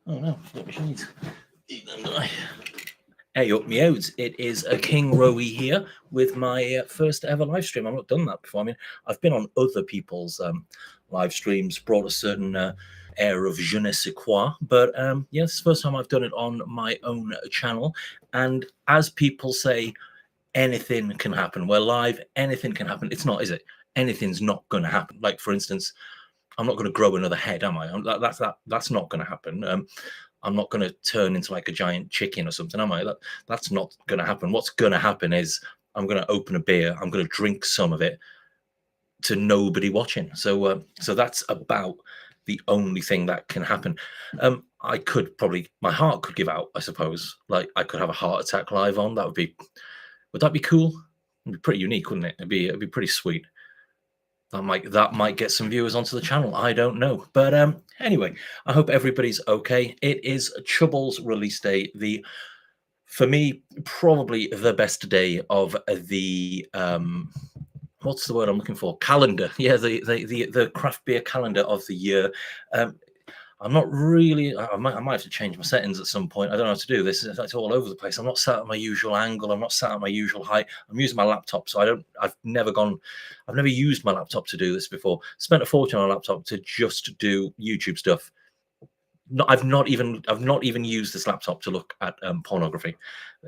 Oh no, got my shades. Hey up me out. It is a King Rowie here with my first ever live stream. I've not done that before. I mean, I've been on other people's live streams, brought a certain air of je ne sais quoi, but yeah, it's the first time I've done it on my own channel. And as people say, anything can happen. We're live, anything can happen. It's not, is it? Anything's not going to happen. Like, for instance, I'm not going to grow another head, am I? That's not going to happen. I'm not going to turn into like a giant chicken or something, am I? That's not going to happen. What's going to happen is I'm going to open a beer. I'm going to drink some of it to nobody watching. So that's about the only thing that can happen. I could probably, my heart could give out, I suppose. Like I could have a heart attack live on. Would that be cool? It'd be pretty unique, wouldn't it? It'd be pretty sweet. That might get some viewers onto the channel. I don't know. But anyway, I hope everybody's okay. It is Chubbles release day. For me, probably the best day of the what's the word I'm looking for? Calendar. Yeah, the craft beer calendar of the year. I'm not really. I might have to change my settings at some point. I don't know how to do this. It's all over the place. I'm not sat at my usual angle. I'm not sat at my usual height. I'm using my laptop, so I've never used my laptop to do this before. Spent a fortune on a laptop to just do YouTube stuff. I've not even used this laptop to look at pornography.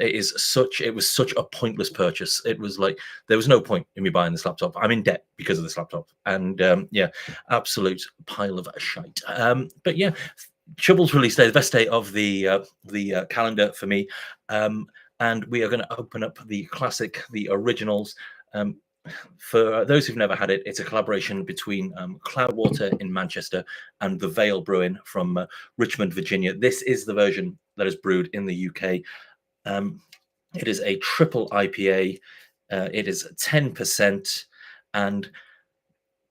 It was such a pointless purchase. It was like there was no point in me buying this laptop. I'm in debt because of this laptop, and yeah, absolute pile of shite. But yeah, Chubbles release day, the best day of the calendar for me, and we are going to open up the classic, the originals. For those who've never had it, it's a collaboration between Cloudwater in Manchester and the Vale Brewing from Richmond, Virginia. This is the version that is brewed in the UK. It is a triple IPA. It is 10%, and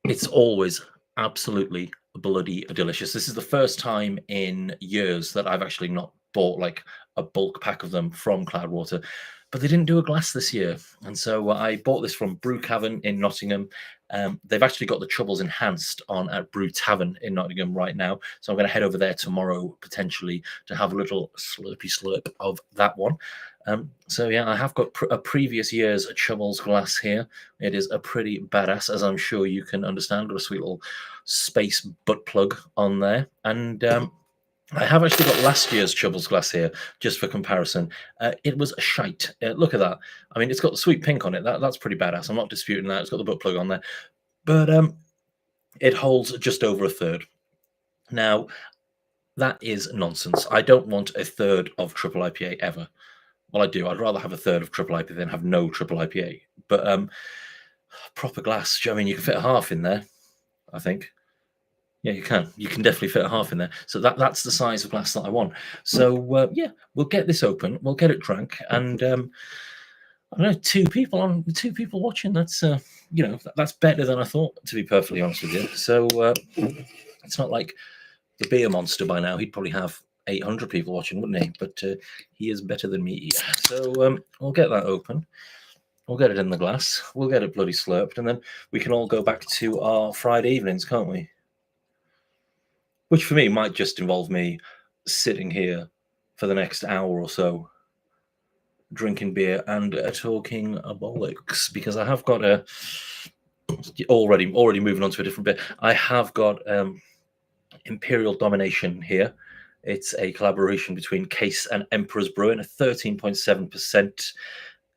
it's always absolutely bloody delicious. This is the first time in years that I've actually not bought like a bulk pack of them from Cloudwater. But they didn't do a glass this year. And so I bought this from Brew Cavern in Nottingham. They've actually got the Chubbles enhanced on at Brew Tavern in Nottingham right now. So I'm going to head over there tomorrow, potentially, to have a little slurpy slurp of that one. So yeah, I have got a previous year's Chubbles glass here. It is a pretty badass, as I'm sure you can understand. Got a sweet little space butt plug on there. And I have actually got last year's Chubbles glass here, just for comparison. It was a shite. Look at that. I mean, it's got the sweet pink on it. That's pretty badass. I'm not disputing that. It's got the butt plug on there. But it holds just over a third. Now, that is nonsense. I don't want a third of triple IPA ever. Well, I do. I'd rather have a third of triple IPA than have no triple IPA. But proper glass, I mean, you can fit a half in there, I think. Yeah, you can. You can definitely fit a half in there. So that's the size of glass that I want. So yeah, we'll get this open. We'll get it drank, and I don't know, two people watching. That's that's better than I thought, to be perfectly honest with you. So it's not like the beer monster by now. He'd probably have 800 people watching, wouldn't he? But he is better than me. So we'll get that open. We'll get it in the glass. We'll get it bloody slurped, and then we can all go back to our Friday evenings, can't we? Which for me might just involve me sitting here for the next hour or so, drinking beer and talking bollocks, because I have got already moving on to a different bit. I have got Imperial Domination here. It's a collaboration between Case and Emperor's Brewing, a 13.7%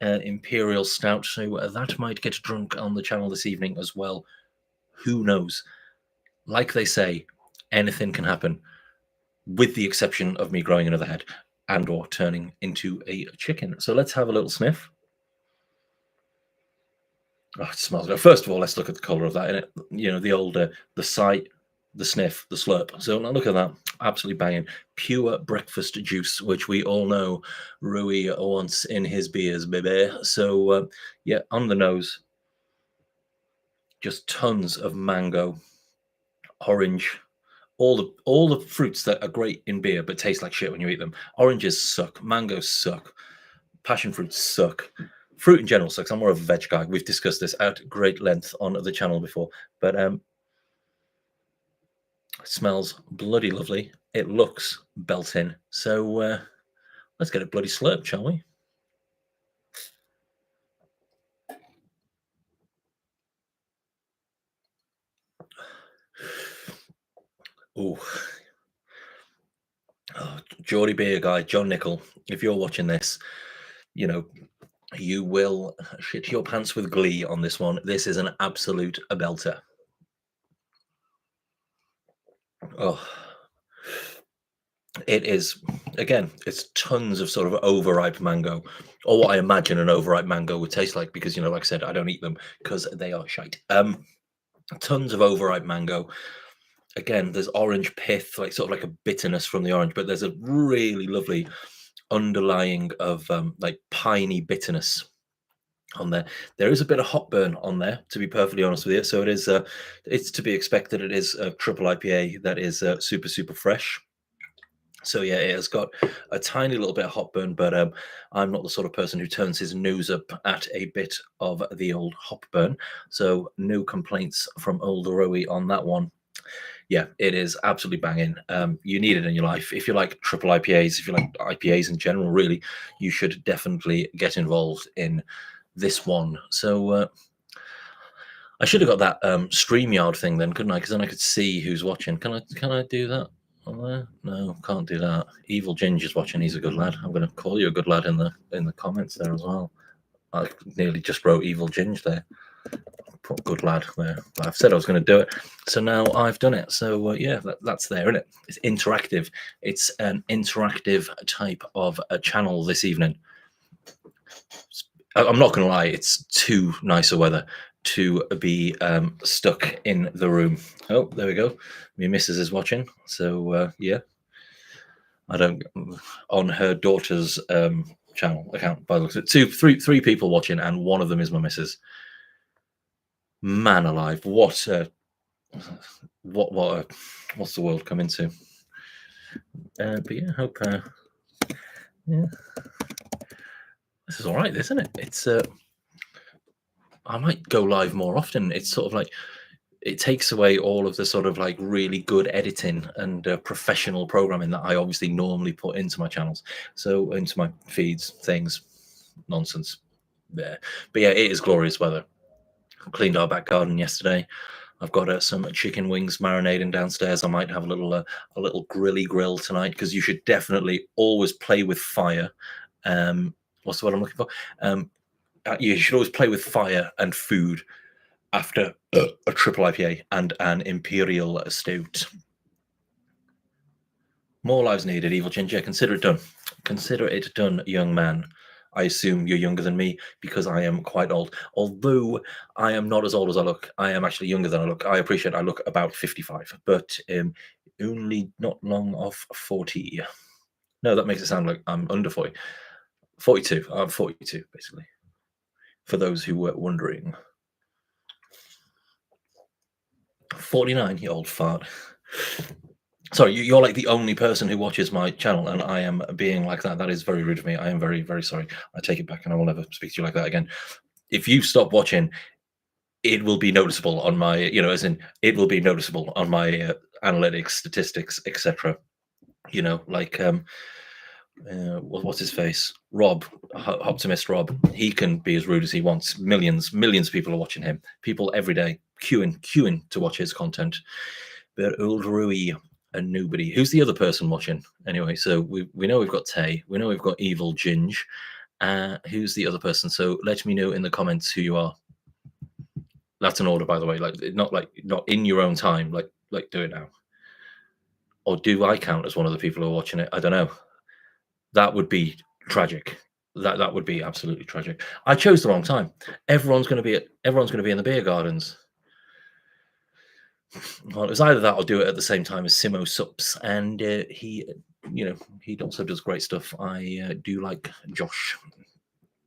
Imperial Stout. So that might get drunk on the channel this evening as well. Who knows? Like they say, anything can happen, with the exception of me growing another head and or turning into a chicken. So let's have a little sniff. Oh, it smells good. First of all, let's look at the color of that. The older, the sight, the sniff, the slurp. So now look at that. Absolutely banging. Pure breakfast juice, which we all know Rui wants in his beers, baby. So yeah, on the nose, just tons of mango, orange, all the fruits that are great in beer but taste like shit when you eat them. Oranges suck, mangoes suck, passion fruits suck. Fruit in general sucks. I'm more of a veg guy. We've discussed this at great length on the channel before. But It smells bloody lovely. It looks belting. So let's get it bloody slurped, shall we? Ooh. Oh, Geordie Beer guy, John Nickel, if you're watching this, you know, you will shit your pants with glee on this one. This is an absolute belter. Oh, it is, again, it's tons of sort of overripe mango, or what I imagine an overripe mango would taste like, because, like I said, I don't eat them because they are shite. Tons of overripe mango. Again, there's orange pith, like sort of like a bitterness from the orange, but there's a really lovely underlying of like piney bitterness on there. There is a bit of hot burn on there, to be perfectly honest with you. So it's to be expected. It is a triple IPA that is super super fresh. So yeah, it has got a tiny little bit of hot burn, but I'm not the sort of person who turns his nose up at a bit of the old hop burn. So no complaints from old Rowie on that one. Yeah, it is absolutely banging. You need it in your life. If you like triple IPAs, if you like IPAs in general, really, you should definitely get involved in this one. So I should have got that StreamYard thing then, couldn't I? Because then I could see who's watching. Can I do that on there? No, can't do that. Evil Ginger's watching. He's a good lad. I'm going to call you a good lad in the comments there as well. I nearly just wrote Evil Ginger there. Put good lad there. I've said I was going to do it, so now I've done it. So yeah, that's there, isn't it? It's interactive. It's an interactive type of a channel this evening. I'm not going to lie, it's too nicer weather to be stuck in the room. Oh, there we go. My missus is watching, so yeah. I don't on her daughter's channel account. By the looks of it, three people watching, and one of them is my missus. Man alive, what's the world come into? But yeah, hope yeah, this is all right, isn't it? It's I might go live more often. It's sort of like it takes away all of the sort of like really good editing and professional programming that I obviously normally put into my channels, so into my feeds, things, nonsense there. But yeah, it is glorious weather. Cleaned our back garden yesterday. I've got some chicken wings marinating downstairs. I might have a little grilly grill tonight, because you should definitely always play with fire. What's the word I'm looking for? You should always play with fire and food after a triple IPA and an imperial stout. More lives needed, Evil Ginger. Consider it done. Consider it done, young man. I assume you're younger than me, because I am quite old. Although I am not as old as I look. I am actually younger than I look. I appreciate I look about 55, but only not long off 40. No, that makes it sound like I'm under 40. 42. I'm 42, basically. For those who were wondering. 49, you old fart. Sorry, you're like the only person who watches my channel, and I am being like that. That is very rude of me. I am very, very sorry. I take it back, and I will never speak to you like that again. If you stop watching, it will be noticeable on my, as in, it will be noticeable on my analytics, statistics, etc. Like what's his face? Rob, Optimist Rob. He can be as rude as he wants. Millions of people are watching him. People every day queuing to watch his content. But old Rui and nobody. Who's the other person watching? Anyway, so we know we've got Tay. We know we've got Evil Ginge. Who's the other person? So let me know in the comments who you are. That's an order, by the way. Like not in your own time. Like do it now. Or do I count as one of the people who are watching it? I don't know. That would be tragic. That would be absolutely tragic. I chose the wrong time. Everyone's going to be in the beer gardens. Well, it was either that or do it at the same time as Simo Sups, and he also does great stuff. I do like Josh.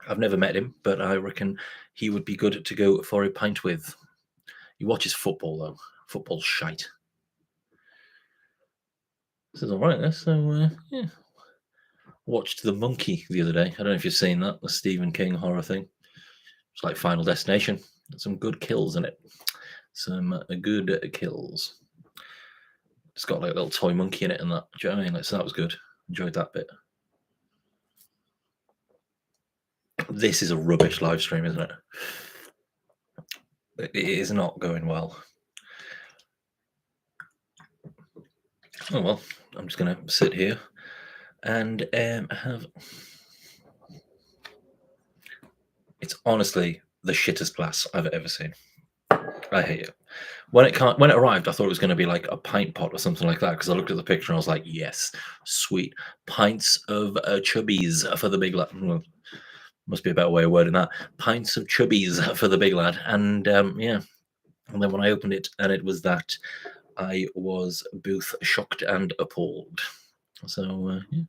I've never met him, but I reckon he would be good to go for a pint with. He watches football though. Football's shite. This is all right. So yeah. Watched The Monkey the other day. I don't know if you've seen that, the Stephen King horror thing. It's like Final Destination. Some good kills in it. Some good kills. It's got like a little toy monkey in it and that. Do you know what I mean? Like, so that was good. Enjoyed that bit. This is a rubbish live stream, isn't it? It is not going well. Oh well, I'm just gonna sit here and have. It's honestly the shittest glass I've ever seen. I hate it. When it arrived, I thought it was going to be like a pint pot or something like that because I looked at the picture and I was like, yes, sweet pints of chubbies for the big lad. Well, must be a better way of wording that. Pints of chubbies for the big lad, and yeah. And then when I opened it and it was that, I was both shocked and appalled. So yeah.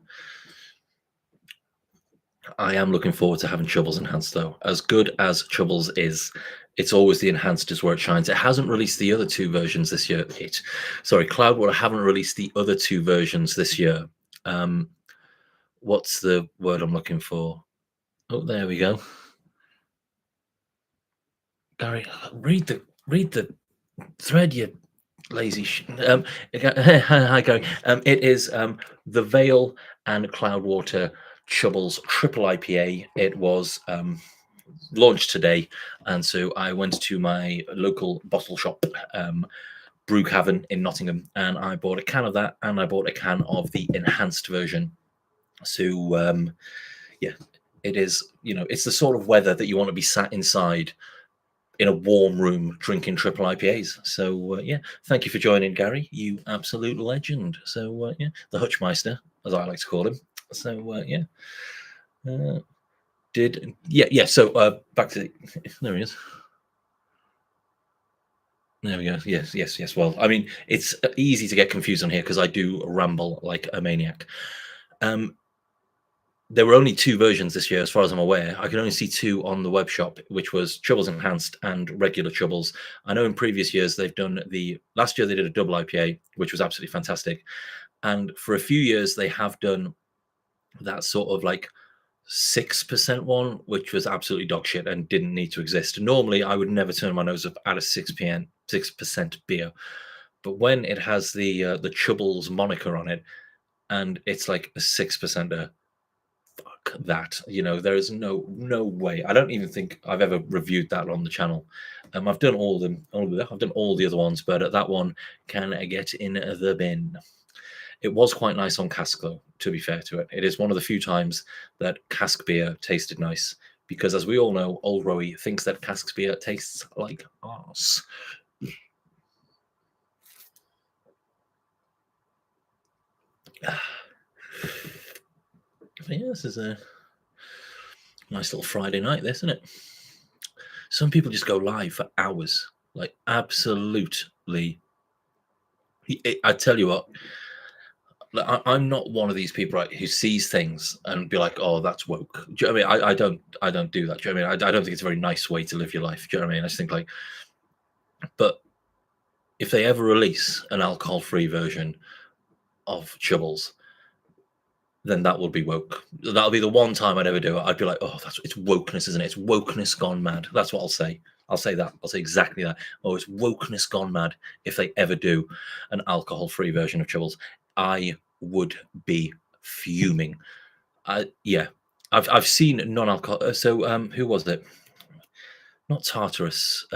I am looking forward to having Chubbles enhanced though. As good as Chubbles is, it's always the enhanced is where it shines. It hasn't released the other two versions this year. Cloudwater haven't released the other two versions this year. What's the word I'm looking for? Oh, there we go. Gary, read the thread, you lazy. Hi, Gary. It is the Veil and Cloudwater Chubbles Triple IPA. It was launched today, and so I went to my local bottle shop, Brew in Nottingham, and I bought a can of that, and I bought a can of the enhanced version. So yeah, it is. It's the sort of weather that you want to be sat inside in a warm room drinking triple IPAs. So yeah, thank you for joining, Gary. You absolute legend. So yeah, the Hutchmeister, as I like to call him. So yeah. So back to there he is. There we go. Yes. Well, I mean, it's easy to get confused on here because I do ramble like a maniac. There were only two versions this year, as far as I'm aware. I can only see two on the web shop, which was Chubbles Enhanced and regular Chubbles. I know in previous years they've done last year they did a double IPA, which was absolutely fantastic. And for a few years they have done that sort of like 6% one, which was absolutely dog shit and didn't need to exist. Normally, I would never turn my nose up at a 6% beer, but when it has the Chubbles moniker on it, and it's like a 6%er, fuck that. There is no way. I don't even think I've ever reviewed that on the channel. I've done all of them. I've done all the other ones, but that one can get in the bin. It was quite nice on cask, though, to be fair to it. It is one of the few times that cask beer tasted nice, because as we all know, Old Rowie thinks that cask beer tastes like arse. Yeah, this is a nice little Friday night, this, isn't it? Some people just go live for hours, like absolutely. I tell you what, I'm not one of these people, right, who sees things and be like, "Oh, that's woke." Do you know what I mean? I don't do that. Do you know what I mean? I don't think it's a very nice way to live your life. Do you know what I mean? I just think like, but if they ever release an alcohol-free version of Chubbles, then that would be woke. That'll be the one time I'd ever do it. I'd be like, "Oh, it's wokeness, isn't it? It's wokeness gone mad." That's what I'll say. I'll say that. I'll say exactly that. Oh, it's wokeness gone mad if they ever do an alcohol-free version of Chubbles. I would be fuming. Yeah, I've seen non-alcohol. So who was it? Not Tartarus.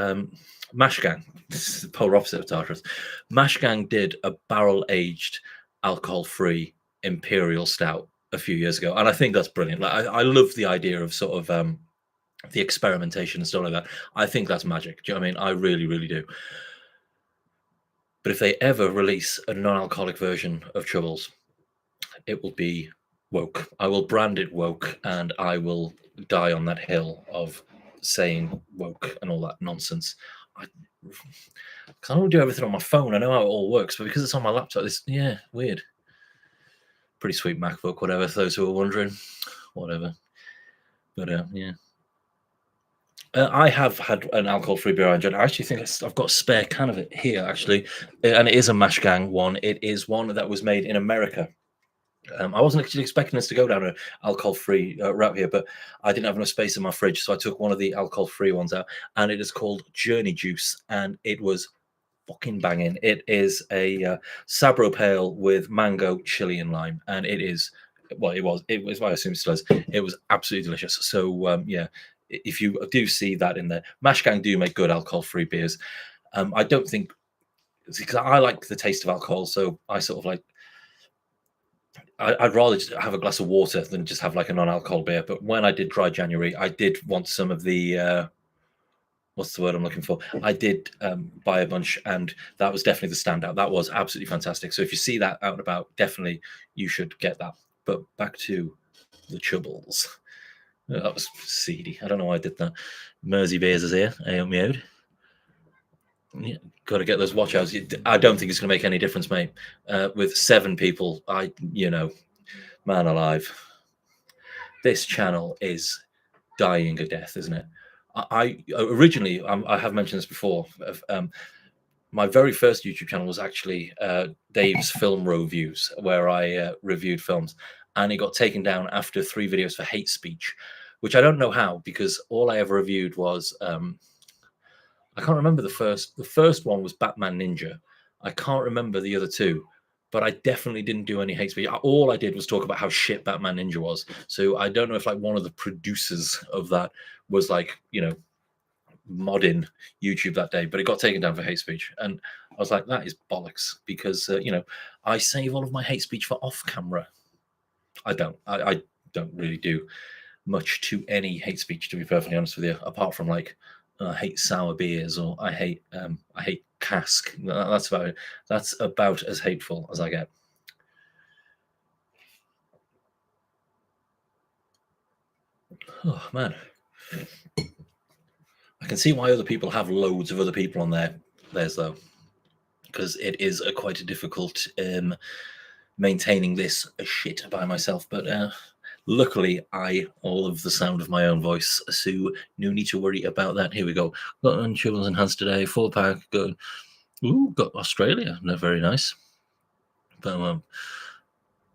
Mash Gang. This is the polar opposite of Tartarus. Mash Gang did a barrel-aged, alcohol-free imperial stout a few years ago, and I think that's brilliant. Like I love the idea of sort of the experimentation and stuff like that. I think that's magic. Do you know what I mean? I really, really do. But if they ever release a non-alcoholic version of Chubbles, it will be woke. I will brand it woke, and I will die on that hill of saying woke and all that nonsense. Because I don't do everything on my phone. I know how it all works, but because it's on my laptop, weird. Pretty sweet MacBook, whatever. For those who are wondering, whatever. But yeah. I have had an alcohol-free beer I enjoyed. I actually think I've got a spare can of it here, actually, and it is a Mash Gang one. It is one that was made in America. I wasn't actually expecting us to go down an alcohol-free route here, but I didn't have enough space in my fridge, so I took one of the alcohol-free ones out, and it is called Journey Juice, and it was fucking banging. It is a Sabro Pale with mango, chili, and lime, and it is. Well, it was. I assume it still is. It was absolutely delicious. So yeah, if you do see that in there, Mash Gang do make good alcohol-free beers. I don't think because I like the taste of alcohol, so I sort of like. I'd rather just have a glass of water than just have like a non-alcohol beer. But when I did Dry January, I did want some of the what's the word I'm looking for? I did buy a bunch, and that was definitely the standout. That was absolutely fantastic. So if you see that out and about, definitely you should get that. But back to the Chubbles. That was seedy. I don't know why I did that. Mersey Beers is here. I help me out. Yeah, got to get those watch outs. I don't think it's going to make any difference, mate. With 7 people, man alive. This channel is dying a death, isn't it? I originally, I have mentioned this before. My very first YouTube channel was actually Dave's Film Reviews, where I reviewed films, and it got taken down after 3 videos for hate speech, which I don't know how, because all I ever reviewed was I can't remember the first. The first one was Batman Ninja. I can't remember the other 2, but I definitely didn't do any hate speech. All I did was talk about how shit Batman Ninja was. So I don't know if like one of the producers of that was like, modding YouTube that day, but it got taken down for hate speech, and I was like, that is bollocks, because I save all of my hate speech for off camera. I don't really do much to any hate speech, to be perfectly honest with you, apart from like I hate sour beers, or I hate cask. That's about it. That's about as hateful as I get. Oh man, I can see why other people have loads of other people on theirs though, because it is quite a difficult maintaining this shit by myself. But luckily, I all of the sound of my own voice, so no need to worry about that. Here we go. Got on Chubbles Enhanced today, 4-pack. Good. Ooh, got Australia. No, very nice. But well,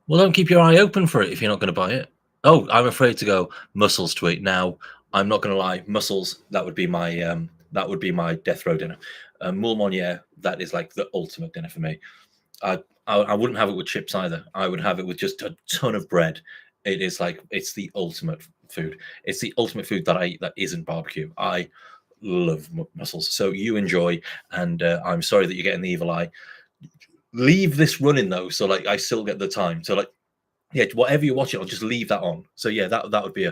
don't keep your eye open for it if you're not going to buy it. Oh, I'm afraid to go Mussels tweet now. I'm not going to lie, Mussels. That would be my death row dinner. Moule Monnier, that is like the ultimate dinner for me. I wouldn't have it with chips either. I would have it with just a ton of bread. It is like it's the ultimate food. It's the ultimate food that I eat that isn't barbecue. I love mussels. So you enjoy, and I'm sorry that you're getting the evil eye. Leave this running though, so like I still get the time. So like, yeah, whatever you're watching, I'll just leave that on. So yeah, that would be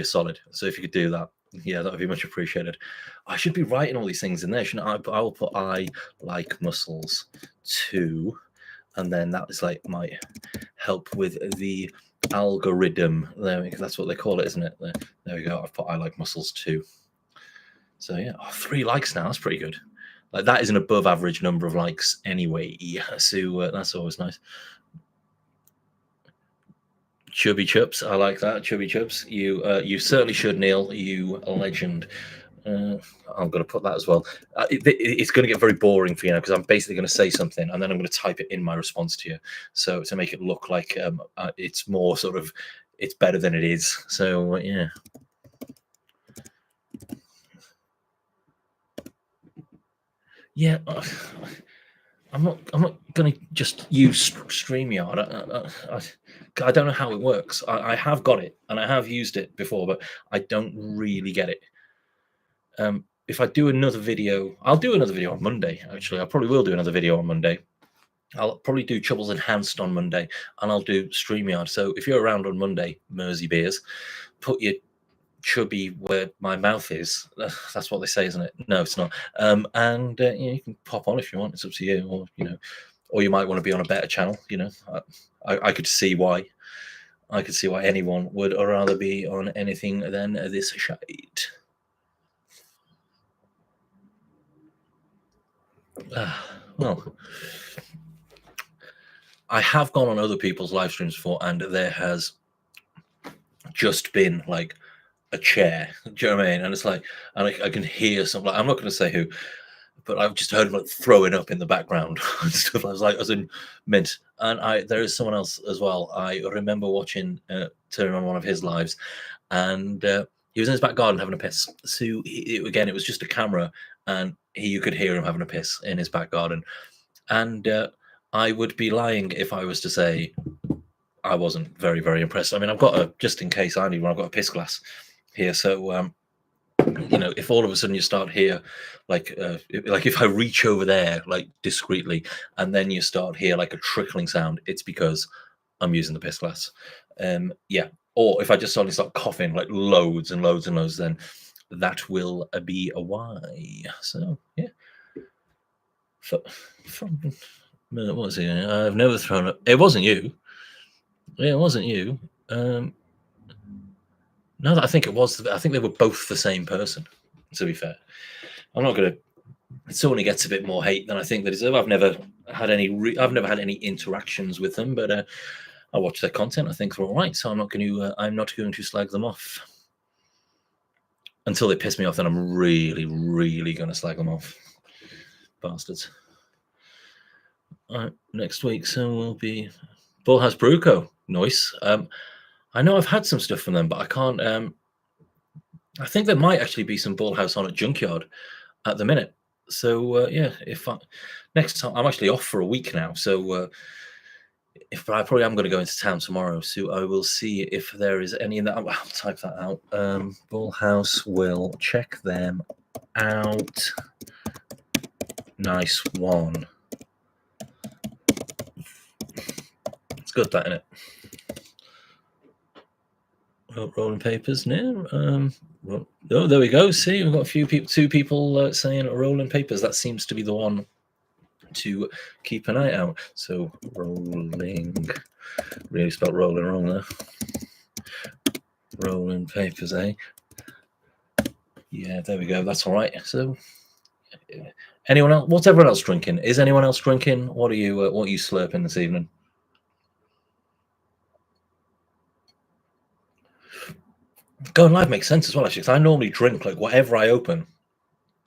a solid. So if you could do that, yeah, that would be much appreciated. I should be writing all these things in there, shouldn't I? I will put I like mussels too, and then that is like my help with the algorithm. There, that's what they call it, isn't it? There we go. I've put I like mussels too. So yeah, 3 likes now. That's pretty good. Like that is an above average number of likes anyway. So that's always nice. Chubby Chups, I like that. Chubby Chups, you certainly should, Neil. You a legend. I'm going to put that as well. It's going to get very boring for you now, because I'm basically going to say something and then I'm going to type it in my response to you, so to make it look like it's more sort of it's better than it is. So yeah. Yeah, I'm not going to just use StreamYard. I don't know how it works. I have got it and I have used it before, but I don't really get it. If I do another video, I'll do another video on Monday. Actually, I probably will do another video on Monday. I'll probably do Chubbles Enhanced on Monday, and I'll do StreamYard. So if you're around on Monday, Mersey Beers, put your chubby where my mouth is. That's what they say, isn't it? No, it's not. And you can pop on if you want. It's up to you, or you might want to be on a better channel. I could see why. I could see why anyone would rather be on anything than this shite. Well, I have gone on other people's live streams before, and there has just been like a chair. Do you know what I mean? And it's like, and I can hear something. Like, I'm not going to say who, but I've just heard him like throwing up in the background and stuff. I was like, I was in mint. And there is someone else as well. I remember watching, turning on one of his lives, and he was in his back garden having a piss. So again, it was just a camera, and you could hear him having a piss in his back garden. And I would be lying if I was to say I wasn't very, very impressed. I mean, I've got just in case I need one, I've got a piss glass here. So, if all of a sudden you start here, like if I reach over there, like discreetly, and then you start here like a trickling sound, it's because I'm using the piss glass. Yeah. Or if I just suddenly start coughing like loads and loads and loads, then that will be a why. So, yeah. From what was it? I've never thrown up. It wasn't you. Yeah, it wasn't you. No, I think it was. I think they were both the same person. To be fair, I'm not gonna. It only gets a bit more hate than I think they deserve. I've never had any. I've never had any interactions with them, but I watch their content. I think they're all right, so I'm not going to. I'm not going to slag them off until they piss me off. Then I'm really, really going to slag them off, bastards. All right, next week, so we'll be Bullhouse Brew Co. Nice. I know I've had some stuff from them, but I can't. I think there might actually be some Bullhouse on at Junkyard at the minute. So yeah, next time I'm actually off for a week now, so if I probably am going to go into town tomorrow, so I will see if there is any in that. I'll type that out. Bullhouse will check them out. Nice one. It's good, that, isn't it? Rolling papers now. Oh, there we go. See, we've got two people saying rolling papers. That seems to be the one to keep an eye out. So rolling, really spelled rolling wrong there. Rolling papers, eh? Yeah, there we go. That's all right. So, anyone else? What's everyone else drinking? Is anyone else drinking? What are you slurping this evening? Going live makes sense as well, actually, because I normally drink like whatever I open.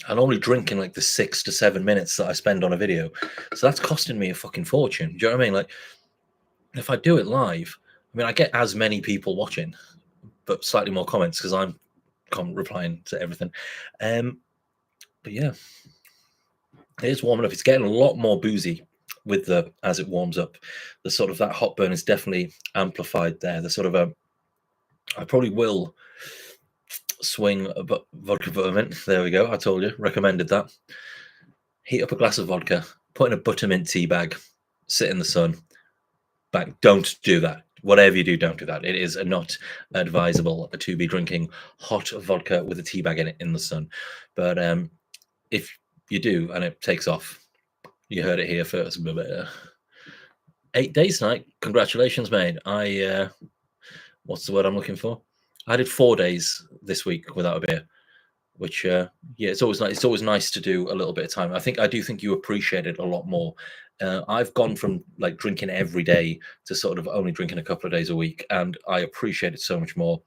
I normally drink in like the 6 to 7 minutes that I spend on a video. So that's costing me a fucking fortune. Do you know what I mean? Like, if I do it live, I mean, I get as many people watching, but slightly more comments because I'm replying to everything. But yeah, it is warming up. It's getting a lot more boozy with as it warms up. The sort of that hot burn is definitely amplified there. The sort of I probably will swing a vodka buttermint. There we go. I told you, recommended that. Heat up a glass of vodka, put in a buttermint tea bag, sit in the sun. Back. Don't do that. Whatever you do, don't do that. It is not advisable to be drinking hot vodka with a tea bag in it in the sun. But if you do and it takes off, you heard it here first. 8 days tonight. Congratulations, mate. What's the word I'm looking for? I did 4 days this week without a beer, which yeah, it's always nice. It's always nice to do a little bit of time. I do think you appreciate it a lot more. I've gone from like drinking every day to sort of only drinking a couple of days a week, and I appreciate it so much more.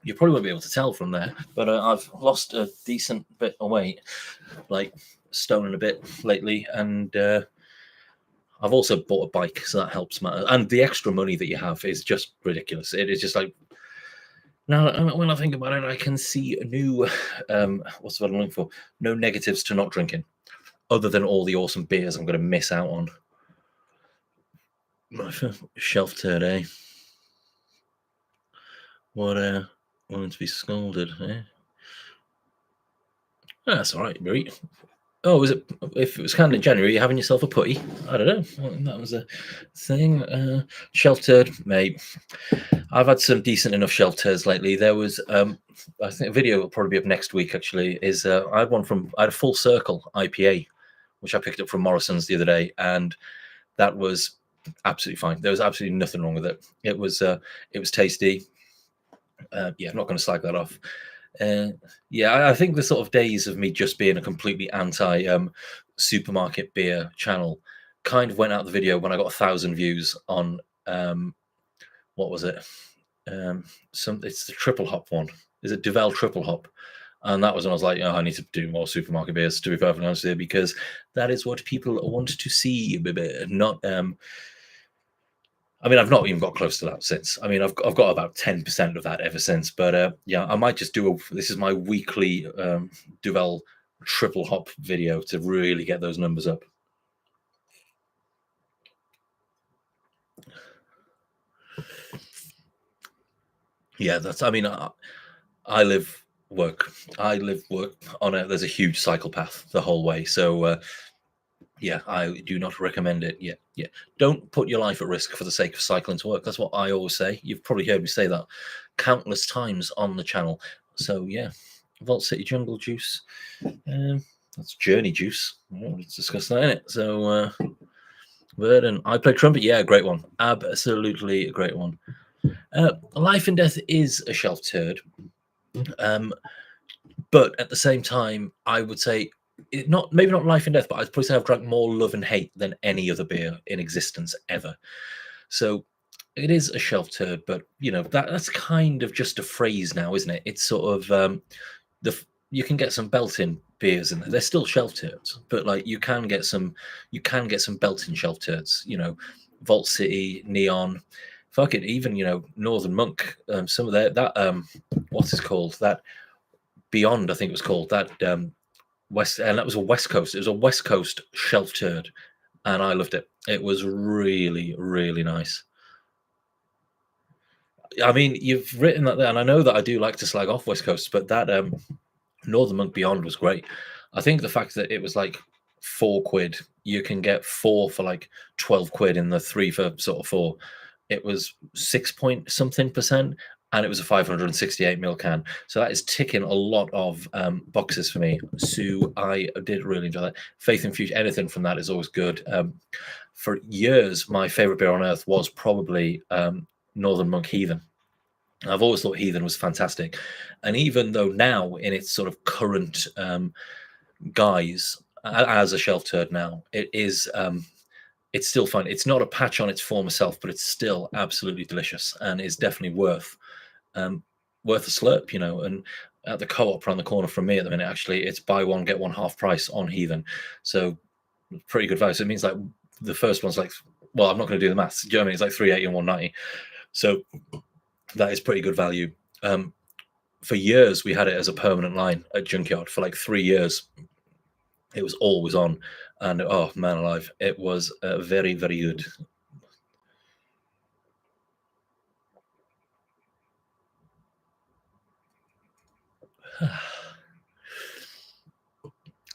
You probably won't be able to tell from there, but I've lost a decent bit of weight, like stone and a bit lately, and I've also bought a bike, so that helps matter. And the extra money that you have is just ridiculous. It is just like, now, when I think about it, I can see what's the word I'm looking for? No negatives to not drinking, other than all the awesome beers I'm going to miss out on. Shelf turd, eh? What, wanting to be scolded, eh? That's all right, Marie. Oh, was it? If it was kind of in January, you're having yourself a putty? I don't know. That was a thing. Shelf turd, mate. I've had some decent enough shelf turds lately. There was, I think a video will probably be up next week. Actually, I had a Full Circle IPA, which I picked up from Morrison's the other day, and that was absolutely fine. There was absolutely nothing wrong with it. It was tasty. Yeah, I'm not going to slag that off. Yeah, I think the sort of days of me just being a completely anti supermarket beer channel kind of went out the video when I got 1,000 views on what was it? It's the triple hop one. Is it Duvel triple hop? And that was when I was like, I need to do more supermarket beers, to be perfectly honest with you, because that is what people want to see. Not I mean, I've not even got close to that since. I mean, I've got about 10% of that ever since. But yeah, I might just this is my weekly Duvel triple hop video to really get those numbers up. Yeah, that's. I mean, I live work. I live work on a. There's a huge cycle path the whole way. So yeah, I do not recommend it. Yeah, yeah. Don't put your life at risk for the sake of cycling to work. That's what I always say. You've probably heard me say that countless times on the channel. So yeah, Vault City Jungle Juice. That's Journey Juice. Let's discuss that in it. So Verdon, I Play Trumpet. Yeah, great one. Absolutely a great one. Life and Death is a shelf turd. But at the same time, I would say not maybe not Life and Death, but I'd probably say I've drank more Love and Hate than any other beer in existence ever. So it is a shelf turd, but you know that's kind of just a phrase now, isn't it? It's sort of you can get some belting beers in there. They're still shelf turds, but like you can get some belting shelf turds. You know, Vault City, Neon, fuck it, even Northern Monk. Some of that what is called that Beyond, I think it was called that West, and that was a West Coast. It was a West Coast shelf turd, and I loved it. It was really, really nice. I mean, you've written that there, and I know that I do like to slag off West Coast, but that Northern Monk Beyond was great. I think the fact that it was like £4, you can get 4 for like 12 quid in the 3 for sort of 4. It was 6 point something percent, and it was a 568ml can. So that is ticking a lot of boxes for me. So I did really enjoy that. Faith in Future, anything from that is always good. For years, my favorite beer on earth was probably Northern Monk Heathen. I've always thought Heathen was fantastic. And even though now in its sort of current guise as a shelf turd now, it's still fun. It's not a patch on its former self, but it's still absolutely delicious and is definitely worth a slurp, and at the co-op around the corner from me at the minute, actually, it's buy one get one half price on Heathen. So pretty good value. So it means like the first one's like, well, I'm not going to do the maths. Do you know what I mean? It's like 380 and 190. So that is pretty good value. For years, we had it as a permanent line at Junkyard. For like 3 years, it was always on. And oh, man alive, it was very, very good.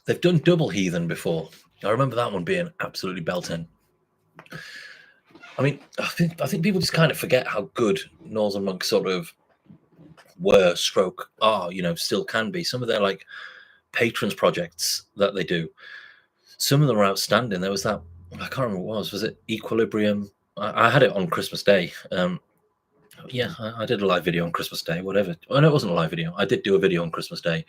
They've done double Heathen before. I remember that one being absolutely belting. I mean, I think people just kind of forget how good Northern Monk sort of were, stroke are, still can be. Some of their like patrons projects that they do, some of them are outstanding. There was that, I can't remember what it was it Equilibrium? I had it on Christmas Day. Yeah, I did a live video on Christmas Day, whatever. Oh, no, it wasn't a live video. I did do a video on Christmas Day,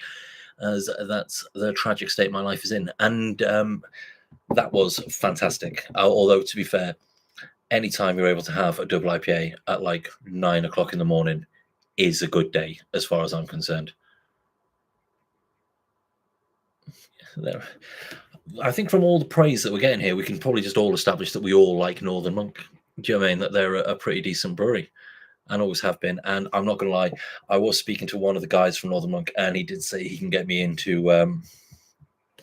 as that's the tragic state my life is in. And that was fantastic. Although, to be fair, anytime you're able to have a double IPA at like 9 o'clock in the morning is a good day, as far as I'm concerned. There. I think from all the praise that we're getting here, we can probably just all establish that we all like Northern Monk. Do you know what I mean? That they're a pretty decent brewery and always have been. And I'm not going to lie, I was speaking to one of the guys from Northern Monk, and he did say he can get me into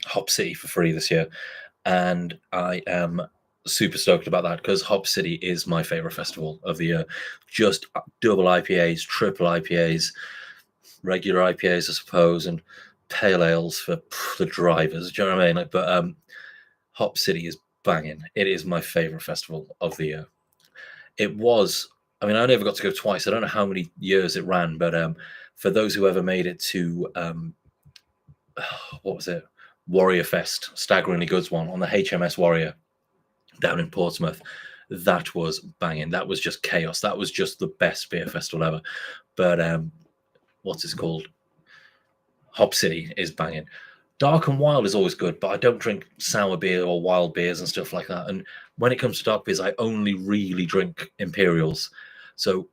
Hop City for free this year. And I am super stoked about that because Hop City is my favorite festival of the year. Just double IPAs, triple IPAs, regular IPAs, I suppose, and pale ales for the drivers. Do you know what I mean? Like, but Hop City is banging. It is my favorite festival of the year. It was. I mean, I never got to go twice. I don't know how many years it ran, but for those who ever made it to what was it? Warrior Fest, Staggeringly Goods one on the HMS Warrior down in Portsmouth. That was banging. That was just chaos. That was just the best beer festival ever. But what's it called? Hop City is banging. Dark and Wild is always good, but I don't drink sour beer or wild beers and stuff like that. And when it comes to dark beers, I only really drink Imperials. So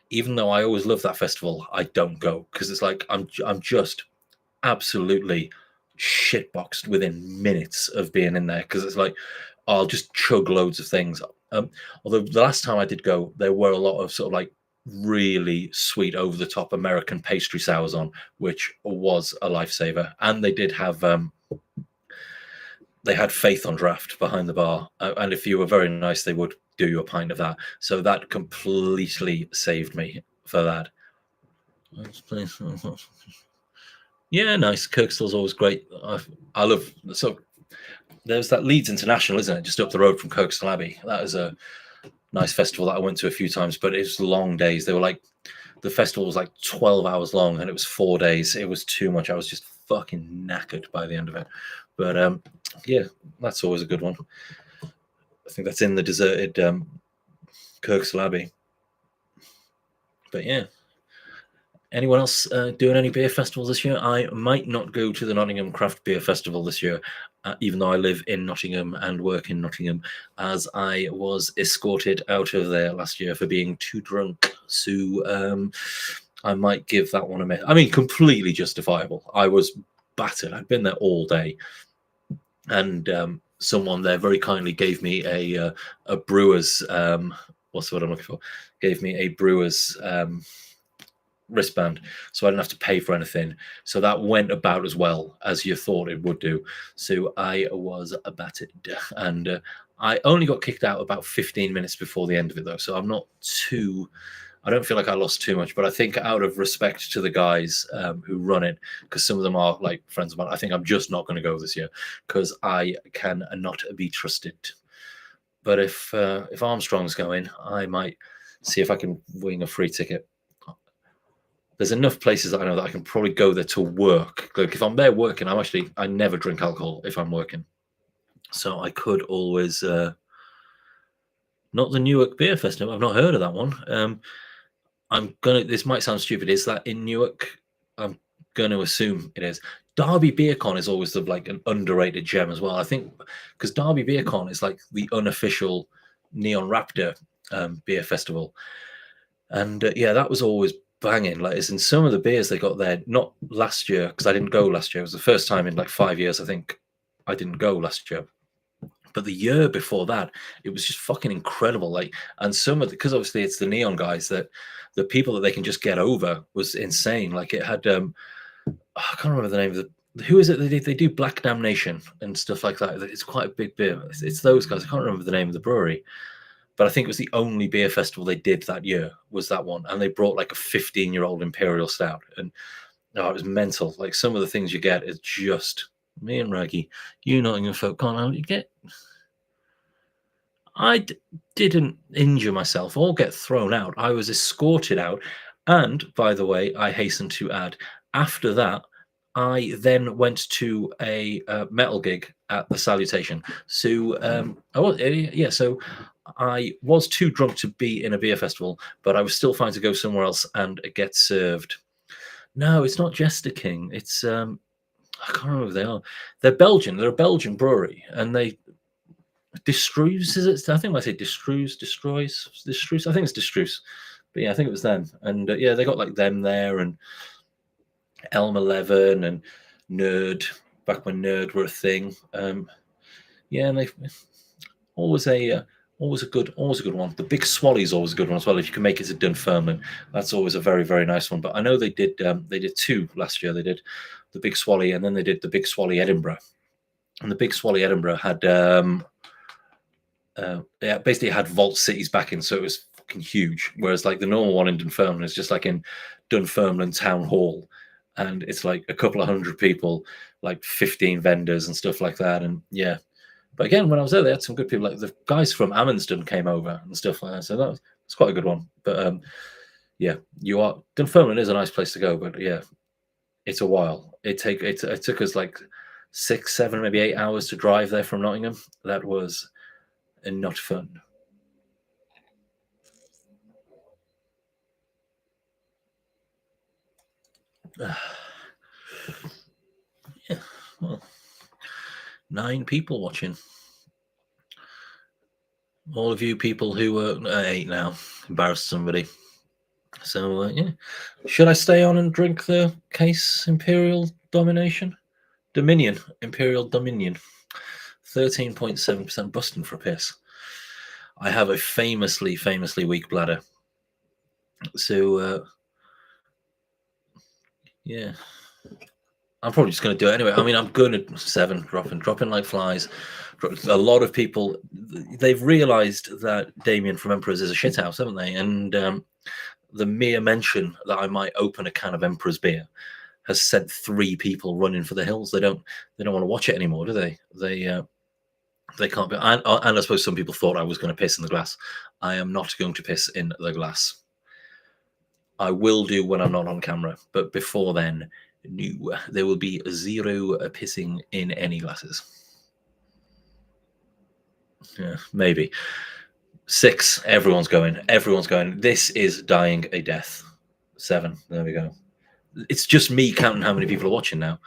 even though I always love that festival, I don't go because it's like I'm just absolutely shitboxed within minutes of being in there because it's like I'll just chug loads of things. Although the last time I did go, there were a lot of sort of like really sweet, over the top American pastry sours on, which was a lifesaver. And they did have they had Faith on draft behind the bar, and if you were very nice, they would do you a pint of that. So that completely saved me for that. Yeah, nice. Kirkstall's always great. I love, so there's that Leeds International, isn't it? Just up the road from Kirkstall Abbey. That is a nice festival that I went to a few times, but it was long days. They were like, the festival was like 12 hours long and it was 4 days. It was too much. I was just fucking knackered by the end of it. But yeah, that's always a good one. I think that's in the deserted Kirkstall Abbey. But yeah. Anyone else doing any beer festivals this year? I might not go to the Nottingham Craft Beer Festival this year, even though I live in Nottingham and work in Nottingham, as I was escorted out of there last year for being too drunk. So I might give that one a miss. I mean, completely justifiable. I was battered. I'd been there all day. And someone there very kindly gave me a brewer's, what's the word I'm looking for? Gave me a brewer's wristband, so I didn't have to pay for anything. So that went about as well as you thought it would do. So I was battered, and I only got kicked out about 15 minutes before the end of it, though. So I'm not too. I don't feel like I lost too much, but I think out of respect to the guys who run it, because some of them are like friends of mine, I think I'm just not going to go this year because I can not be trusted. But if Armstrong's going, I might see if I can wing a free ticket. There's enough places that I know that I can probably go there to work. Like if I'm there working, I never drink alcohol if I'm working. So I could always not the Newark Beer Festival. I've not heard of that one. This might sound stupid. Is that in Newark? I'm gonna assume it is. Derby BeerCon is always like an underrated gem as well. I think because Derby BeerCon is like the unofficial Neon Raptor beer festival. And yeah, that was always banging. Like, it's in some of the beers they got there, not last year, because I didn't go last year. It was the first time in like 5 years, I think, I didn't go last year. But the year before that, it was just fucking incredible. Like, and some of the, because obviously it's the Neon guys, that the people that they can just get over was insane. Like, it had, I can't remember the name of the, who is it? They do Black Damnation and stuff like that. It's quite a big beer. It's those guys. I can't remember the name of the brewery. But I think it was the only beer festival they did that year was that one. And they brought like a 15-year-old Imperial Stout. And no, it was mental. Like, some of the things you get is just, me and Raggy, you Nottingham folk can't you get. I didn't injure myself or get thrown out. I was escorted out. And by the way, I hasten to add, after that, I then went to a metal gig at the Salutation. So so I was too drunk to be in a beer festival, but I was still fine to go somewhere else and get served. No, it's not Jester King. It's I can't remember who they are. They're Belgian. They're a Belgian brewery, and they Distrues, is it? I think I say Distrues, Distrues. I think it's Distrues. But yeah, I think it was them. And yeah, they got like them there, and Elm 11 and Nerd, back when Nerd were a thing. Yeah, and they always a good one. The Big Swally is always a good one as well. If you can make it to Dunfermline, that's always a very, very nice one. But I know they did two last year. They did the Big Swally, and then they did the Big Swally Edinburgh. And the Big Swally Edinburgh had basically had Vault Cities back in, so it was fucking huge. Whereas like the normal one in Dunfermline is just like in Dunfermline Town Hall, and it's like a couple of hundred people, like 15 vendors and stuff like that. And yeah, but again, when I was there, they had some good people. Like the guys from Amundsen came over and stuff like that. So that's quite a good one. But yeah, Dunfermline is a nice place to go. But yeah, it's a while. It took us like 6, 7, maybe 8 hours to drive there from Nottingham. That was not fun. Yeah, well, 9 people watching. All of you people who are 8 now, embarrassed somebody. So yeah, should I stay on and drink the Case Imperial Dominion? 13.7% busting for a piss. I have a famously weak bladder. So yeah, I'm probably just going to do it anyway. I mean, I'm good at 7, dropping like flies. A lot of people, they've realised that Damien from Emperors is a shithouse, haven't they? And the mere mention that I might open a can of Emperor's beer has sent 3 people running for the hills. They don't want to watch it anymore, do they? They can't be. And I suppose some people thought I was going to piss in the glass. I am not going to piss in the glass. I will do when I'm not on camera, but before then, no, there will be 0 pissing in any glasses. Yeah, maybe 6. Everyone's going. This is dying a death. 7. There we go. It's just me counting how many people are watching now.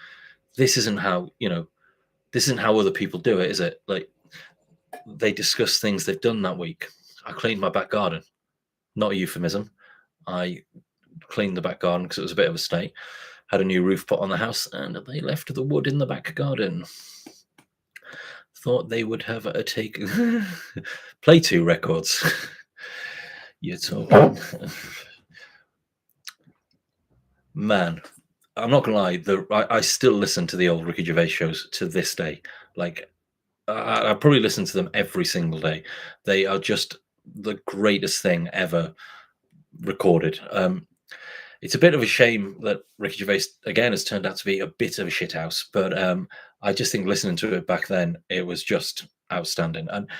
This isn't how This isn't how other people do it, is it? Like, they discuss things they've done that week. I cleaned my back garden. Not a euphemism. I cleaned the back garden because it was a bit of a state. Had a new roof put on the house, and they left the wood in the back garden. Thought they would have a take. Play 2 records. You're talking. Man, I'm not gonna lie. I still listen to the old Ricky Gervais shows to this day. Like, I probably listen to them every single day. They are just the greatest thing ever recorded. It's a bit of a shame that Ricky Gervais again has turned out to be a bit of a shithouse, but I just think listening to it back then, it was just outstanding. And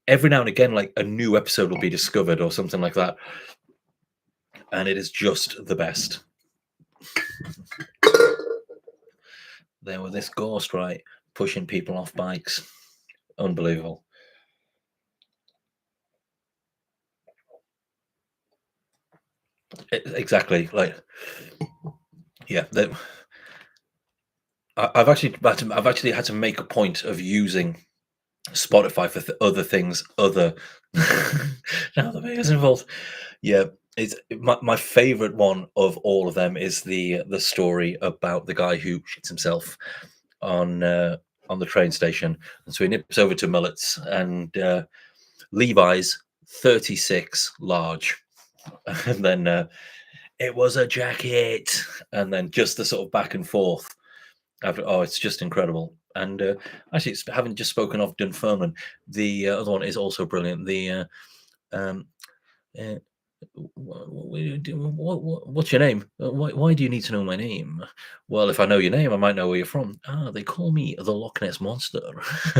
every now and again, like a new episode will be discovered or something like that, and it is just the best. There were this ghost, right, pushing people off bikes. Unbelievable. Exactly. Like, yeah. I've actually had to make a point of using Spotify for other things other now the mayor's involved. Yeah, it's my favorite one of all of them is the story about the guy who shits himself on the train station, and so he nips over to Mullet's and Levi's 36 large, and then it was a jacket, and then just the sort of back and forth. Oh, it's just incredible. And actually, having just spoken of Dunfermline, the other one is also brilliant. The um, uh, what's your name? Why do you need to know my name? Well, if I know your name, I might know where you're from. Ah, they call me the Loch Ness Monster.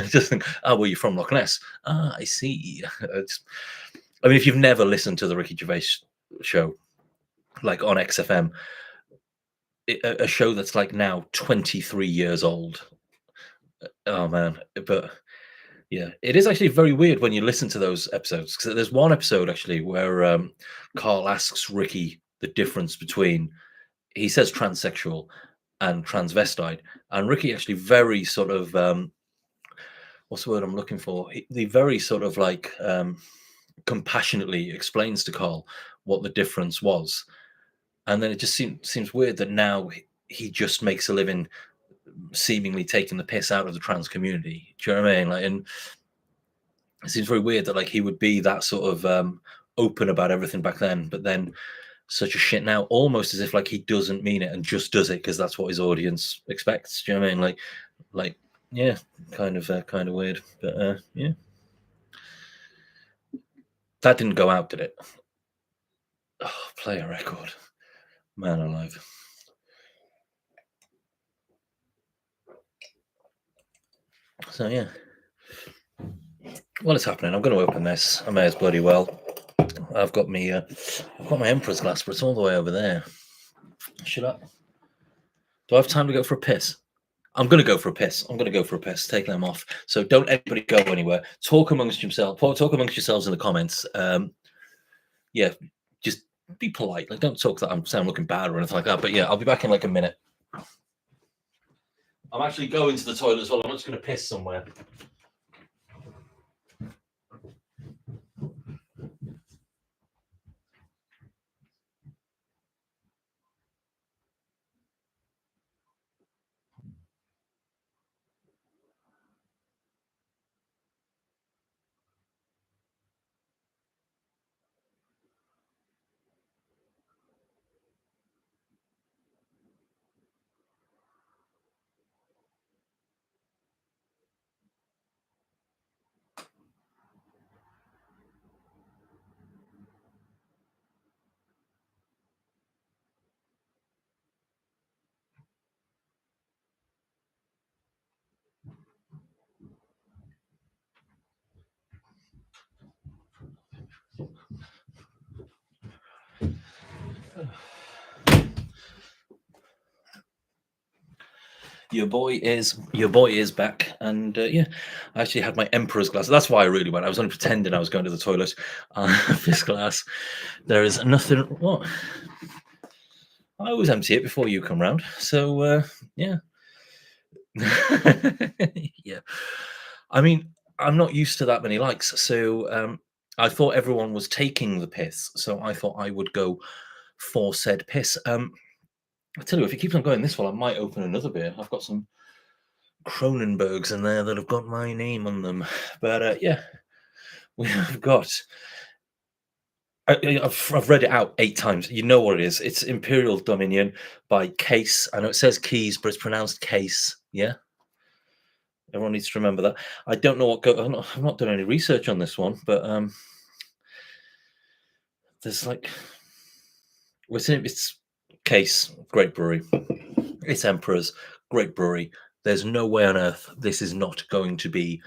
Just think, where you from, Loch Ness? Ah, I see. I mean, if you've never listened to the Ricky Gervais show, like on XFM, a show that's like now 23 years old. Oh man, but yeah, it is actually very weird when you listen to those episodes, because there's one episode actually where Carl asks Ricky the difference between, he says transsexual and transvestite, and Ricky actually very sort of what's the word I'm looking for? He very sort of like compassionately explains to Carl what the difference was, and then it just seems weird that now he just makes a living seemingly taking the piss out of the trans community. Do you know what I mean? Like, and it seems very weird that like he would be that sort of open about everything back then, but then such a shit now, almost as if like he doesn't mean it and just does it because that's what his audience expects. Do you know what I mean? Like yeah, kind of weird, but yeah, that didn't go out, did it? Oh, play a record, man alive. So yeah, well, it's happening. I'm going to open this. I may as bloody well. I've got my Emperor's glass, but it's all the way over there. Should I? Do I have time to go for a piss? I'm going to go for a piss. Take them off. So don't anybody go anywhere. Talk amongst yourselves. Talk amongst yourselves in the comments. Yeah, just be polite. Like, don't talk that I'm sound looking bad or anything like that. But yeah, I'll be back in like a minute. I'm actually going to the toilet as well. I'm not just going to piss somewhere. Your boy is back, and yeah, I actually had my emperor's glass. That's why I really went. I was only pretending I was going to the toilet. This glass, there is nothing. What? I always empty it before you come round. So yeah, yeah. I mean, I'm not used to that many likes, so I thought everyone was taking the piss. So I thought I would go for said piss. I tell you, if it keeps on going this well, I might open another beer. I've got some Kronenbergs in there that have got my name on them. But yeah, we have got. I've read it out 8 times. You know what it is. It's Imperial Dominion by Case. I know it says Keys, but it's pronounced Case. Yeah, everyone needs to remember that. I don't know what go. I've not done any research on this one, but there's like, it's Case, great brewery. It's Emperor's, great brewery. There's no way on earth this is not going to be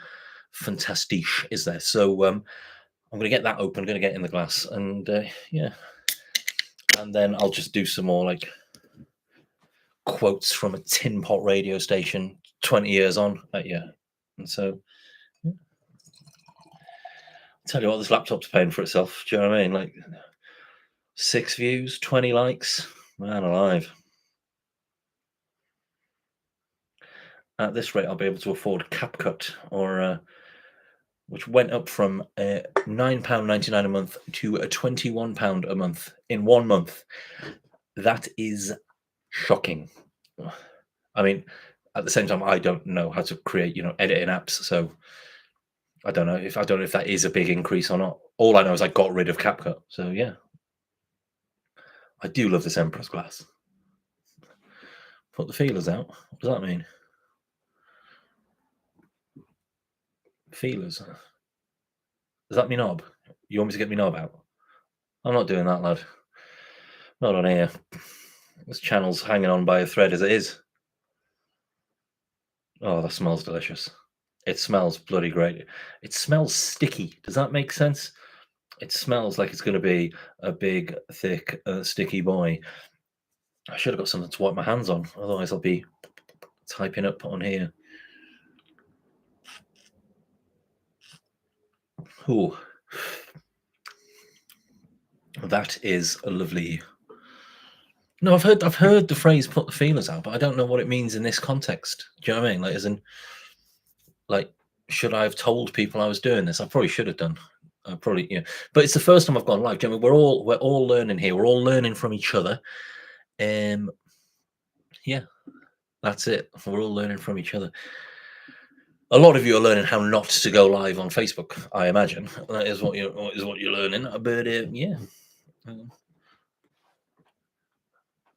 fantastic, is there? So I'm going to get that open. I'm going to get it in the glass, and yeah, and then I'll just do some more like quotes from a tin pot radio station 20 years on. Yeah, and so yeah. Tell you what, this laptop's paying for itself. Do you know what I mean? Like 6 views, 20 likes, man alive. At this rate, I'll be able to afford CapCut, or which went up from £9.99 a month to £21 a month in 1 month. That is shocking. I mean, at the same time, I don't know how to create, editing apps, so I don't know if that is a big increase or not. All I know is I got rid of CapCut, so yeah. I do love this Empress glass. Put the feelers out. What does that mean? Feelers. Does that mean knob? You want me to get me knob out? I'm not doing that, lad. Not on here. This channel's hanging on by a thread as it is. Oh, that smells delicious. It smells bloody great. It smells sticky. Does that make sense? It smells like it's going to be a big, thick, sticky boy. I should have got something to wipe my hands on. Otherwise, I'll be typing up on here. Ooh. That is a lovely. No, I've heard the phrase "put the feelers out," but I don't know what it means in this context. Do you know what I mean? Like, as in, like, should I have told people I was doing this? I probably should have done. Probably, yeah. But it's the first time I've gone live. Do you know what I mean? We're all learning here. We're all learning from each other. Yeah, that's it. We're all learning from each other. A lot of you are learning how not to go live on Facebook. I imagine that is what you're learning. But yeah.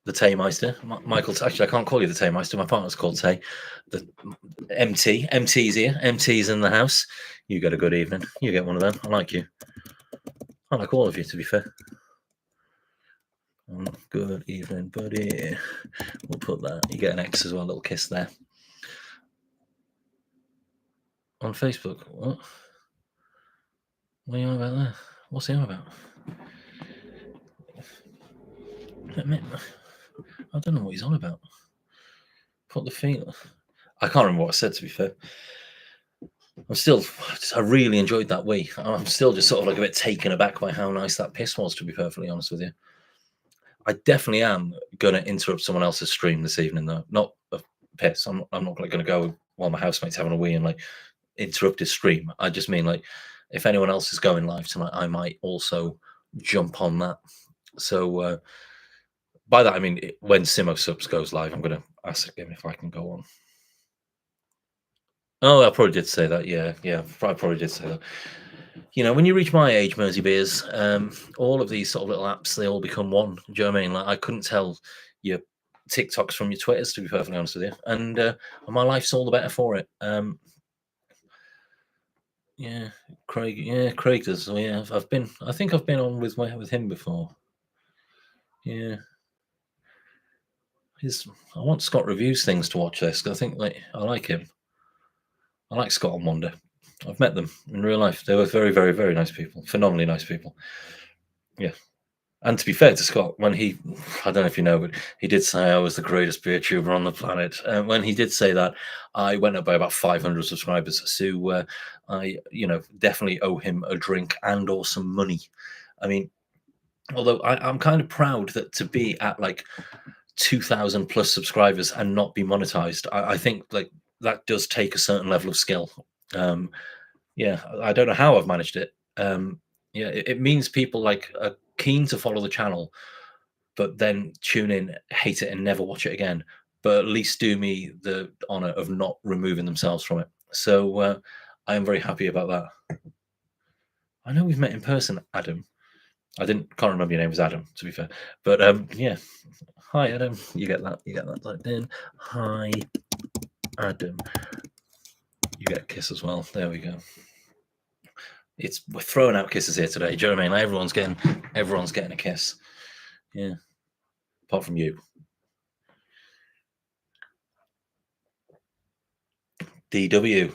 The Taymeister, Michael. Actually, I can't call you the Taymeister. My partner's called Tay. The MT's here. MT's in the house. You get a good evening. You get one of them. I like you. I like all of you, to be fair. Good evening, buddy. We'll put that. You get an X as well. A little kiss there. On Facebook. What? What are you on about there? What's he on about? I don't know what he's on about. Put the feet. I can't remember what I said, to be fair. I really enjoyed that week. I'm still just sort of like a bit taken aback by how nice that piss was, to be perfectly honest with you. I definitely am going to interrupt someone else's stream this evening, though. Not a piss. I'm not going to go while my housemate's having a wee and like interrupt his stream. I just mean, like, if anyone else is going live tonight, I might also jump on that. So by that I mean when Simo Subs goes live, I'm going to ask him if I can go on. Oh, I probably did say that. Yeah, I probably did say that. You know, when you reach my age, Mersey Beers, all of these sort of little apps, they all become one. Do you know what I mean? Like, I couldn't tell your TikToks from your Twitters, to be perfectly honest with you. And my life's all the better for it. Yeah, Craig. Yeah, Craig does. So yeah, I think I've been on with him before. Yeah. I want Scott Reviews things to watch this, because I think, like, I like him. I like Scott and Wanda. I've met them in real life. They were very, very, very nice people. Phenomenally nice people. Yeah. And to be fair to Scott, when I don't know if you know, but he did say I was the greatest beer tuber on the planet. When he did say that, I went up by about 500 subscribers. So I, definitely owe him a drink and or some money. I mean, although I'm kind of proud that to be at like 2,000 plus subscribers and not be monetized, I think like that does take a certain level of skill. Um, yeah, I don't know how I've managed it. Yeah, it means people like are keen to follow the channel, but then tune in, hate it, and never watch it again. But at least do me the honor of not removing themselves from it. So I am very happy about that. I know we've met in person, Adam. Can't remember your name was Adam, to be fair. But yeah. Hi Adam. You get that. You get that typed in. Hi Adam. You get a kiss as well. There we go. We're throwing out kisses here today. Do you know what I mean? Like everyone's getting a kiss. Yeah. Apart from you. DW.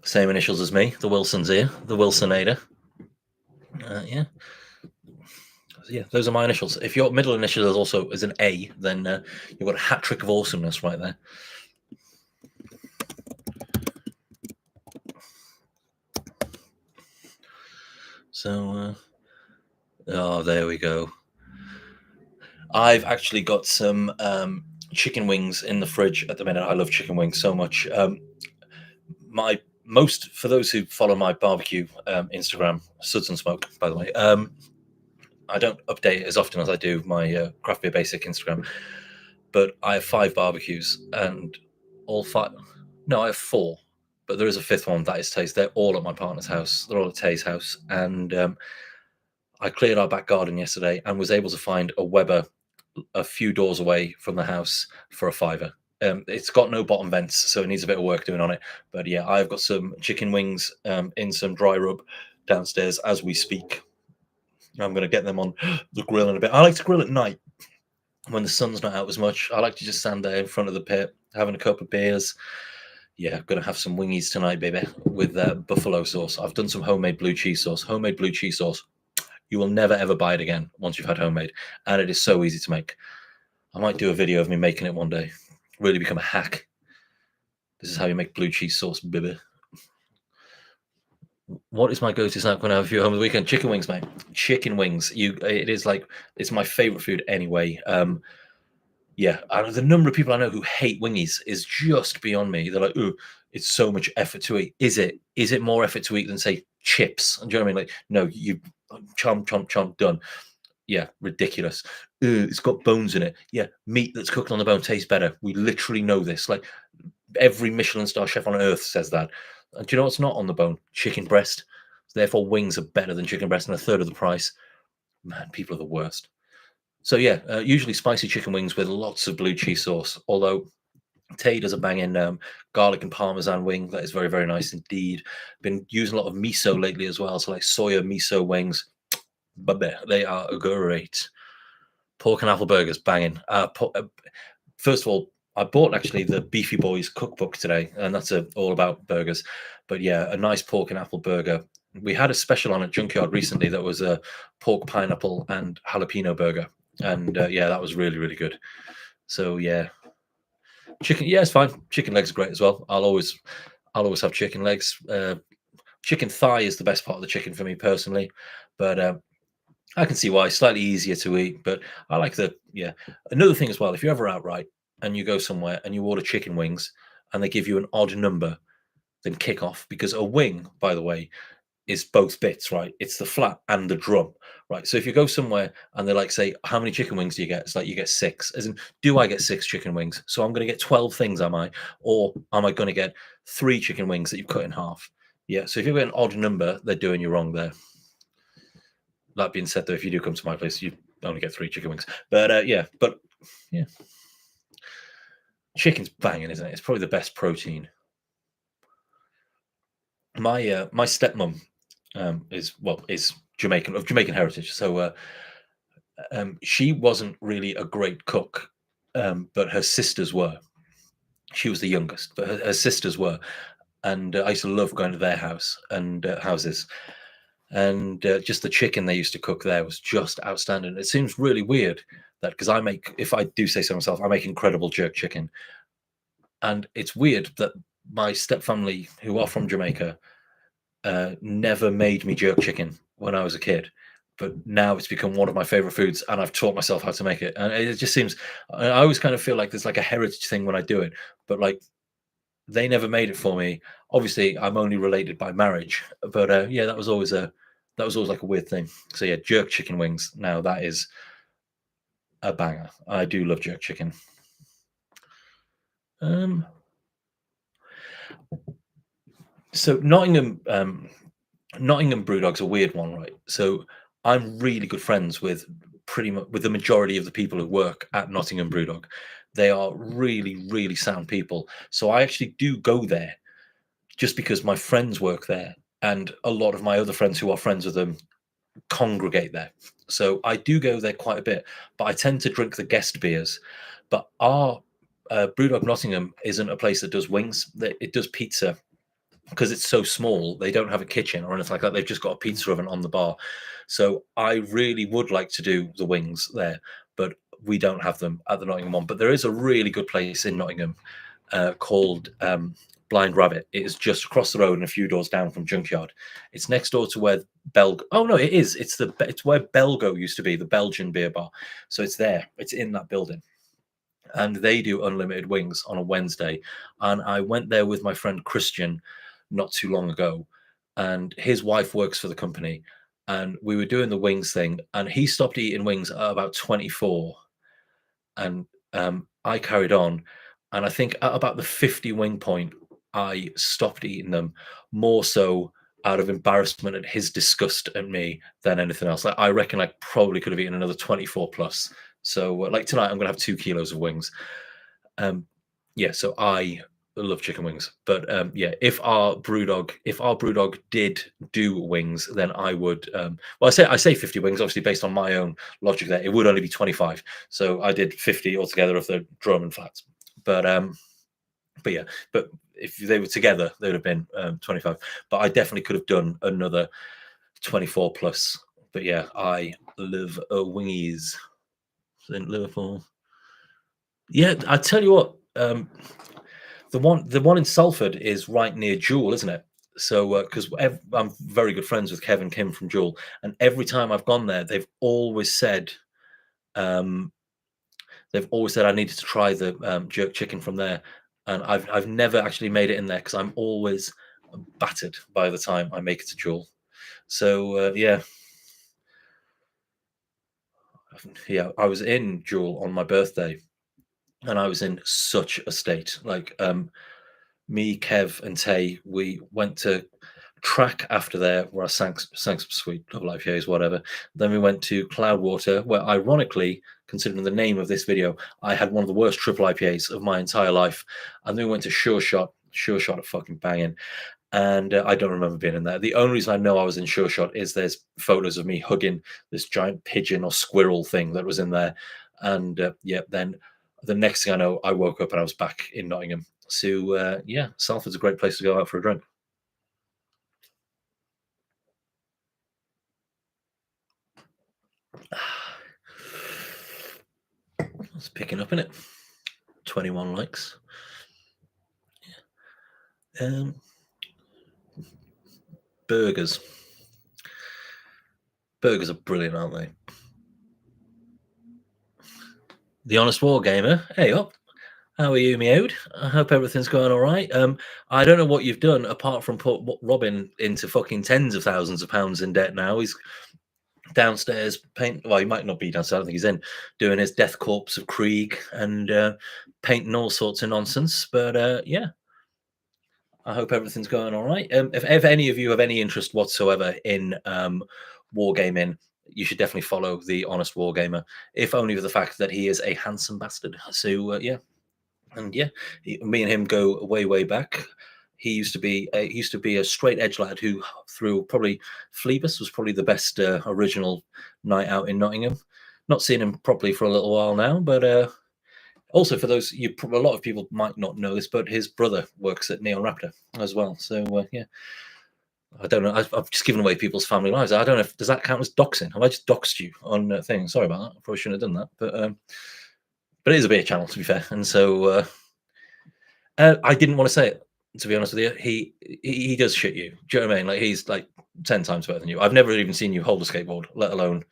Same initials as me. The Wilson's here. The Wilsonator. Yeah. Yeah, those are my initials. If your middle initial is also is an A, then you've got a hat trick of awesomeness right there. So, oh, there we go. I've actually got some chicken wings in the fridge at the minute. I love chicken wings so much. For those who follow my barbecue Instagram, Suds and Smoke, by the way, I don't update as often as I do my Craft Beer Basic Instagram, but I have 5 barbecues and all 5. No, I have 4, but there is a 5th one that is Tay's. They're all at my partner's house. They're all at Tay's house, and I cleared our back garden yesterday and was able to find a Weber a few doors away from the house for a £5. It's got no bottom vents, so it needs a bit of work doing on it. But yeah, I've got some chicken wings in some dry rub downstairs as we speak. I'm going to get them on the grill in a bit. I like to grill at night when the sun's not out as much. I like to just stand there in front of the pit, having a couple of beers. Yeah, going to have some wingies tonight, baby, with buffalo sauce. I've done some homemade blue cheese sauce. Homemade blue cheese sauce. You will never ever buy it again once you've had homemade, and it is so easy to make. I might do a video of me making it one day. Really become a hack. This is how you make blue cheese sauce, baby. What is my go-to snack when I have a few home of the weekend? Chicken wings, mate. Chicken wings. It's my favorite food anyway. Yeah, and the number of people I know who hate wingies is just beyond me. They're like, "Ooh, it's so much effort to eat." Is it? Is it more effort to eat than say chips? Do you know what I mean? Like, no, you chomp, chomp, chomp, done. Yeah, ridiculous. It's got bones in it. Yeah, meat that's cooked on the bone tastes better. We literally know this. Like every Michelin star chef on earth says that. And do you know what's not on the bone? Chicken breast. Therefore, wings are better than chicken breast and a third of the price. Man, people are the worst. So yeah, usually spicy chicken wings with lots of blue cheese sauce. Although Tay does a banging garlic and parmesan wing that is very very nice indeed. Been using a lot of miso lately as well, so like soya miso wings. But they are great. Pork and apple burgers banging. First of all, I bought actually the Beefy Boys cookbook today, and that's all about burgers. But yeah, a nice pork and apple burger. We had a special on at Junkyard recently that was a pork, pineapple, and jalapeno burger, and yeah, that was really really good. So yeah, chicken. Yeah, it's fine. Chicken legs are great as well. I'll always have chicken legs. Chicken thigh is the best part of the chicken for me personally, but I can see why. Slightly easier to eat, but I like yeah. Another thing as well, if you're ever out right and you go somewhere and you order chicken wings and they give you an odd number, then kick off because a wing, by the way, is both bits, right? It's the flat and the drum, right? So if you go somewhere and they're like, say, how many chicken wings do you get? It's like you get 6. As in, do I get 6 chicken wings? So I'm going to get 12 things, am I? Or am I going to get 3 chicken wings that you've cut in half? Yeah. So if you get an odd number, they're doing you wrong there. That being said, though, if you do come to my place, you only get 3 chicken wings. But yeah, chicken's banging, isn't it? It's probably the best protein. My stepmom is Jamaican of Jamaican heritage, so she wasn't really a great cook, but her sisters were. She was the youngest, but her sisters were, and I used to love going to their house and houses. and just the chicken they used to cook there was just outstanding. It seems really weird that because I make, if I do say so myself, I make incredible jerk chicken, and it's weird that my stepfamily, who are from Jamaica, never made me jerk chicken when I was a kid. But now it's become one of my favorite foods, and I've taught myself how to make it. And it just seems, I always kind of feel like there's like a heritage thing when I do it, but like they never made it for me. Obviously, I'm only related by marriage, but yeah, that was always like a weird thing. So yeah, jerk chicken wings. Now that is a banger. I do love jerk chicken. Um, so Nottingham Brewdog's a weird one, right? So I'm really good friends with pretty much with the majority of the people who work at Nottingham Brewdog. They are really, really sound people. So I actually do go there just because my friends work there, and a lot of my other friends who are friends with them congregate there. So I do go there quite a bit, but I tend to drink the guest beers. But our Brewdog Nottingham isn't a place that does wings. It does pizza because it's so small. They don't have a kitchen or anything like that. They've just got a pizza oven on the bar. So I really would like to do the wings there, but we don't have them at the Nottingham one. But there is a really good place in Nottingham called Blind Rabbit. It is just across the road and a few doors down from Junkyard. It's next door to where Belg. Oh no, it is. It's where Belgo used to be, the Belgian beer bar. So it's there. It's in that building, and they do unlimited wings on a Wednesday. And I went there with my friend Christian not too long ago, and his wife works for the company, and we were doing the wings thing, and he stopped eating wings at about 24, and I carried on, and I think at about the 50 wing point, I stopped eating them more so out of embarrassment at his disgust at me than anything else. Like, I reckon I probably could have eaten another 24 plus. So, like tonight, I'm gonna have 2 kilos of wings. Um, yeah, so I love chicken wings, but yeah, if our brewdog did do wings, then I would. Well, I say 50 wings, obviously based on my own logic. There, it would only be 25, so I did 50 altogether of the drum and flats. But yeah, but if they were together, they would have been 25. But I definitely could have done another 24 plus. But yeah, I love wingies in Liverpool. Yeah, I tell you what. The one in Salford is right near Jewel, isn't it? So because I'm very good friends with Kevin Kim from Jewel, and every time I've gone there, um, they've always said I needed to try the jerk chicken from there, and I've never actually made it in there because I'm always battered by the time I make it to Jewel. So yeah, I was in Jewel on my birthday, and I was in such a state. Like me, Kev, and Tay, we went to track after there where I sang some sweet double IPAs, whatever. Then we went to Cloudwater, where ironically, considering the name of this video, I had one of the worst triple IPAs of my entire life. And then we went to Sure Shot. Sure Shot are fucking banging. And I don't remember being in there. The only reason I know I was in Sure Shot is there's photos of me hugging this giant pigeon or squirrel thing that was in there. And yeah, then the next thing I know, I woke up and I was back in Nottingham. So yeah, Salford's a great place to go out for a drink. It's picking up in it. 21 likes. Um, burgers. Burgers are brilliant, aren't they? The Honest War Gamer. Hey up. How are you, me out? I hope everything's going all right. I don't know what you've done apart from put Robin into fucking tens of thousands of pounds in debt now. He's downstairs paint. Well, he might not be downstairs. I don't think he's in doing his Death Corpse of Krieg and painting all sorts of nonsense. But yeah, I hope everything's going all right. If any of you have any interest whatsoever in wargaming, you should definitely follow the Honest Wargamer, if only for the fact that he is a handsome bastard. So yeah, and yeah, me and him go way, way back. He used to be a straight edge lad who through probably Phlebas was probably the best original night out in Nottingham. Not seen him properly for a little while now, but also, for those a lot of people might not know this, but his brother works at Neon Raptor as well. So yeah, I don't know. I've just given away people's family lives. I don't know if does that count as doxing. Have I just doxed you on things? Sorry about that. I probably shouldn't have done that. But it is a beer channel, to be fair. And so I didn't want to say it, to be honest with you. He does shit you. Do you know what I mean? Like he's like 10 times better than you. I've never even seen you hold a skateboard, let alone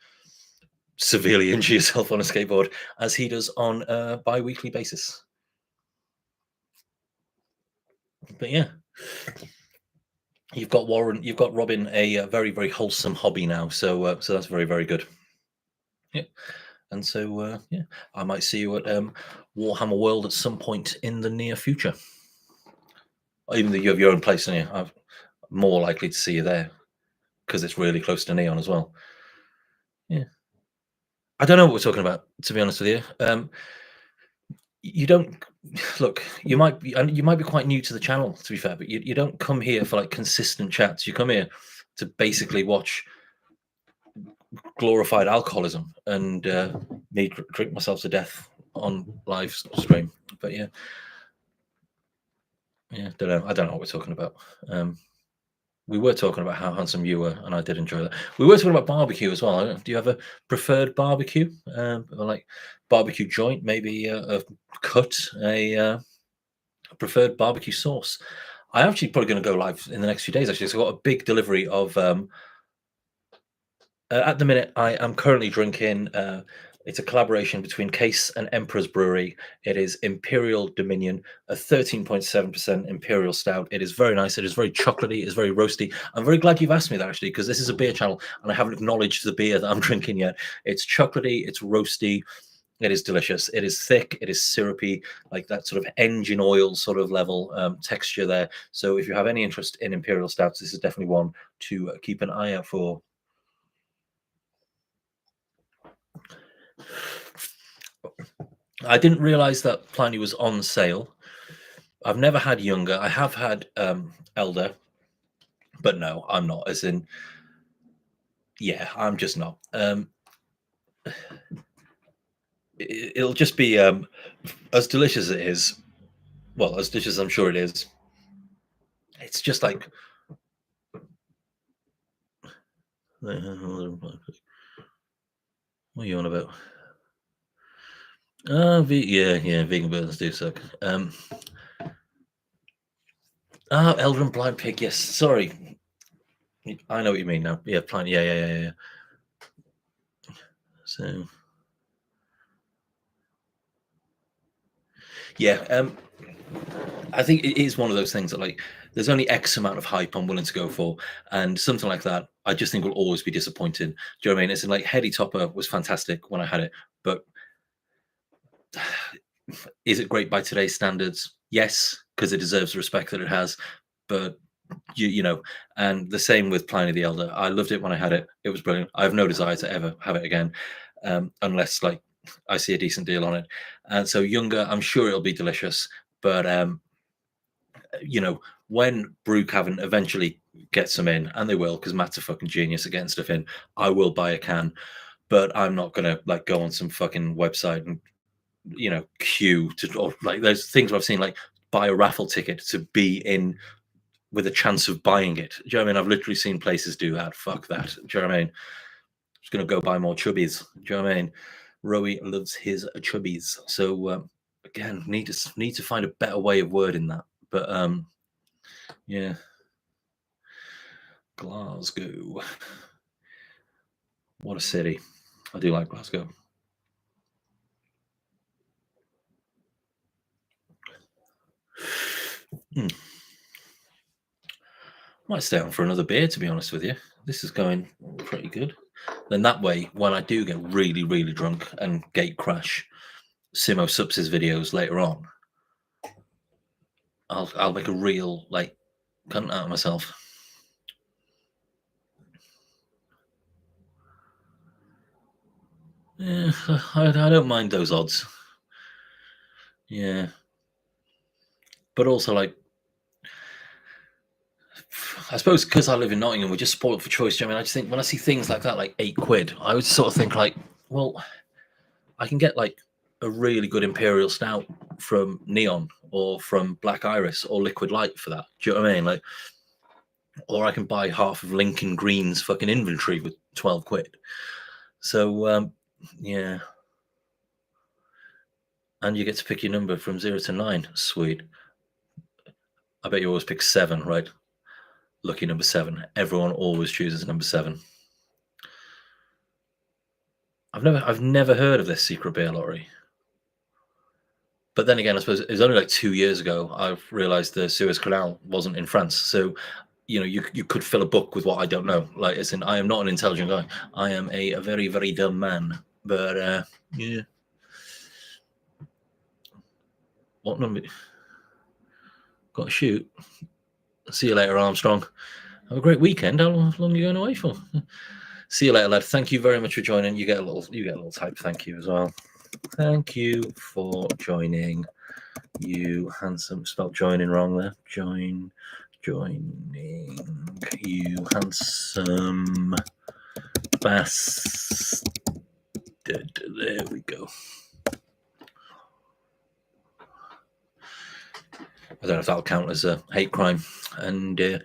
severely injure yourself on a skateboard, as he does on a bi-weekly basis. But yeah, you've got Robin a very, very wholesome hobby now. So that's very, very good. Yeah. And so yeah, I might see you at Warhammer World at some point in the near future. Even though you have your own place, and I'm more likely to see you there because it's really close to Neon as well. Yeah. I don't know what we're talking about, to be honest with you. You don't look. You might be quite new to the channel, to be fair, but you don't come here for like consistent chats. You come here to basically watch glorified alcoholism and me drink myself to death on live stream. But yeah, don't know. I don't know what we're talking about. We were talking about how handsome you were, and I did enjoy that. We were talking about barbecue as well. Do you have a preferred barbecue, or like barbecue joint, maybe a cut, a preferred barbecue sauce? I'm actually probably going to go live in the next few days. Actually, so I've got a big delivery of. At the minute, I am currently drinking. It's a collaboration between Case and Emperor's Brewery. It is Imperial Dominion, a 13.7% Imperial Stout. It is very nice. It is very chocolatey. It is very roasty. I'm very glad you've asked me that, actually, because this is a beer channel and I haven't acknowledged the beer that I'm drinking yet. It's chocolatey. It's roasty. It is delicious. It is thick. It is syrupy, like that sort of engine oil sort of level texture there. So if you have any interest in Imperial Stouts, this is definitely one to keep an eye out for. I didn't realize that Pliny was on sale. I've never had younger. I have had elder, but no, I'm not. As in, yeah, I'm just not. It'll just be as delicious as it is. Well, as delicious as I'm sure it is. It's just like. What are you on about? Yeah, vegan burgers do suck. Elder and Blind Pig. Yes, sorry, I know what you mean now. Yeah, Pliny. Yeah. So, yeah, I think it is one of those things that like there's only X amount of hype I'm willing to go for, and something like that I just think will always be disappointing. Do you know what I mean? It's like Heady Topper was fantastic when I had it, but is it great by today's standards? Yes, because it deserves the respect that it has. But you know, and the same with Pliny the Elder. I loved it when I had it. It was brilliant. I have no desire to ever have it again, unless like I see a decent deal on it. And so younger, I'm sure it'll be delicious. But you know, when Brew Cavern eventually gets them in, and they will, because Matt's a fucking genius at getting stuff in, I will buy a can. But I'm not gonna like go on some fucking website and queue to, or like there's things I've seen like buy a raffle ticket to be in with a chance of buying it. Do you know what I mean? I've literally seen places do that. Fuck that. Do you know what I mean? Just gonna go buy more chubbies. Do you know what I mean? Rowie loves his chubbies. So again, need to find a better way of wording that. But yeah. Glasgow. What a city. I do like Glasgow. Might stay on for another beer, to be honest with you. This is going pretty good. Then that way, when I do get really, really drunk and gate crash Simo Sups's videos later on, I'll make a real like cunt out of myself. Yeah, I don't mind those odds. Yeah, but also like, I suppose because I live in Nottingham, we're just spoiled for choice. Do you know what I mean? I just think when I see things like that, like £8, I would sort of think like, well, I can get like a really good Imperial Stout from Neon or from Black Iris or Liquid Light for that. Do you know what I mean? Like, or I can buy half of Lincoln Green's fucking inventory with 12 quid. So yeah, and you get to pick your number from 0 to 9. Sweet. I bet you always pick 7, right? Lucky number 7. Everyone always chooses number 7. I've never heard of this secret beer lottery. But then again, I suppose it was only like 2 years ago I've realised the Suez Canal wasn't in France. So, you know, you could fill a book with what I don't know. Like, it's I am not an intelligent guy. I am a very, very dumb man. But yeah. What number? Got to shoot. See you later, Armstrong. Have a great weekend. How long are you going away for? See you later, lad. Thank you very much for joining. You get a little type thank you as well. Thank you for joining. You handsome. Spelled joining wrong there. Joining. You handsome bastard. There we go. I don't know if that'll count as a hate crime, and the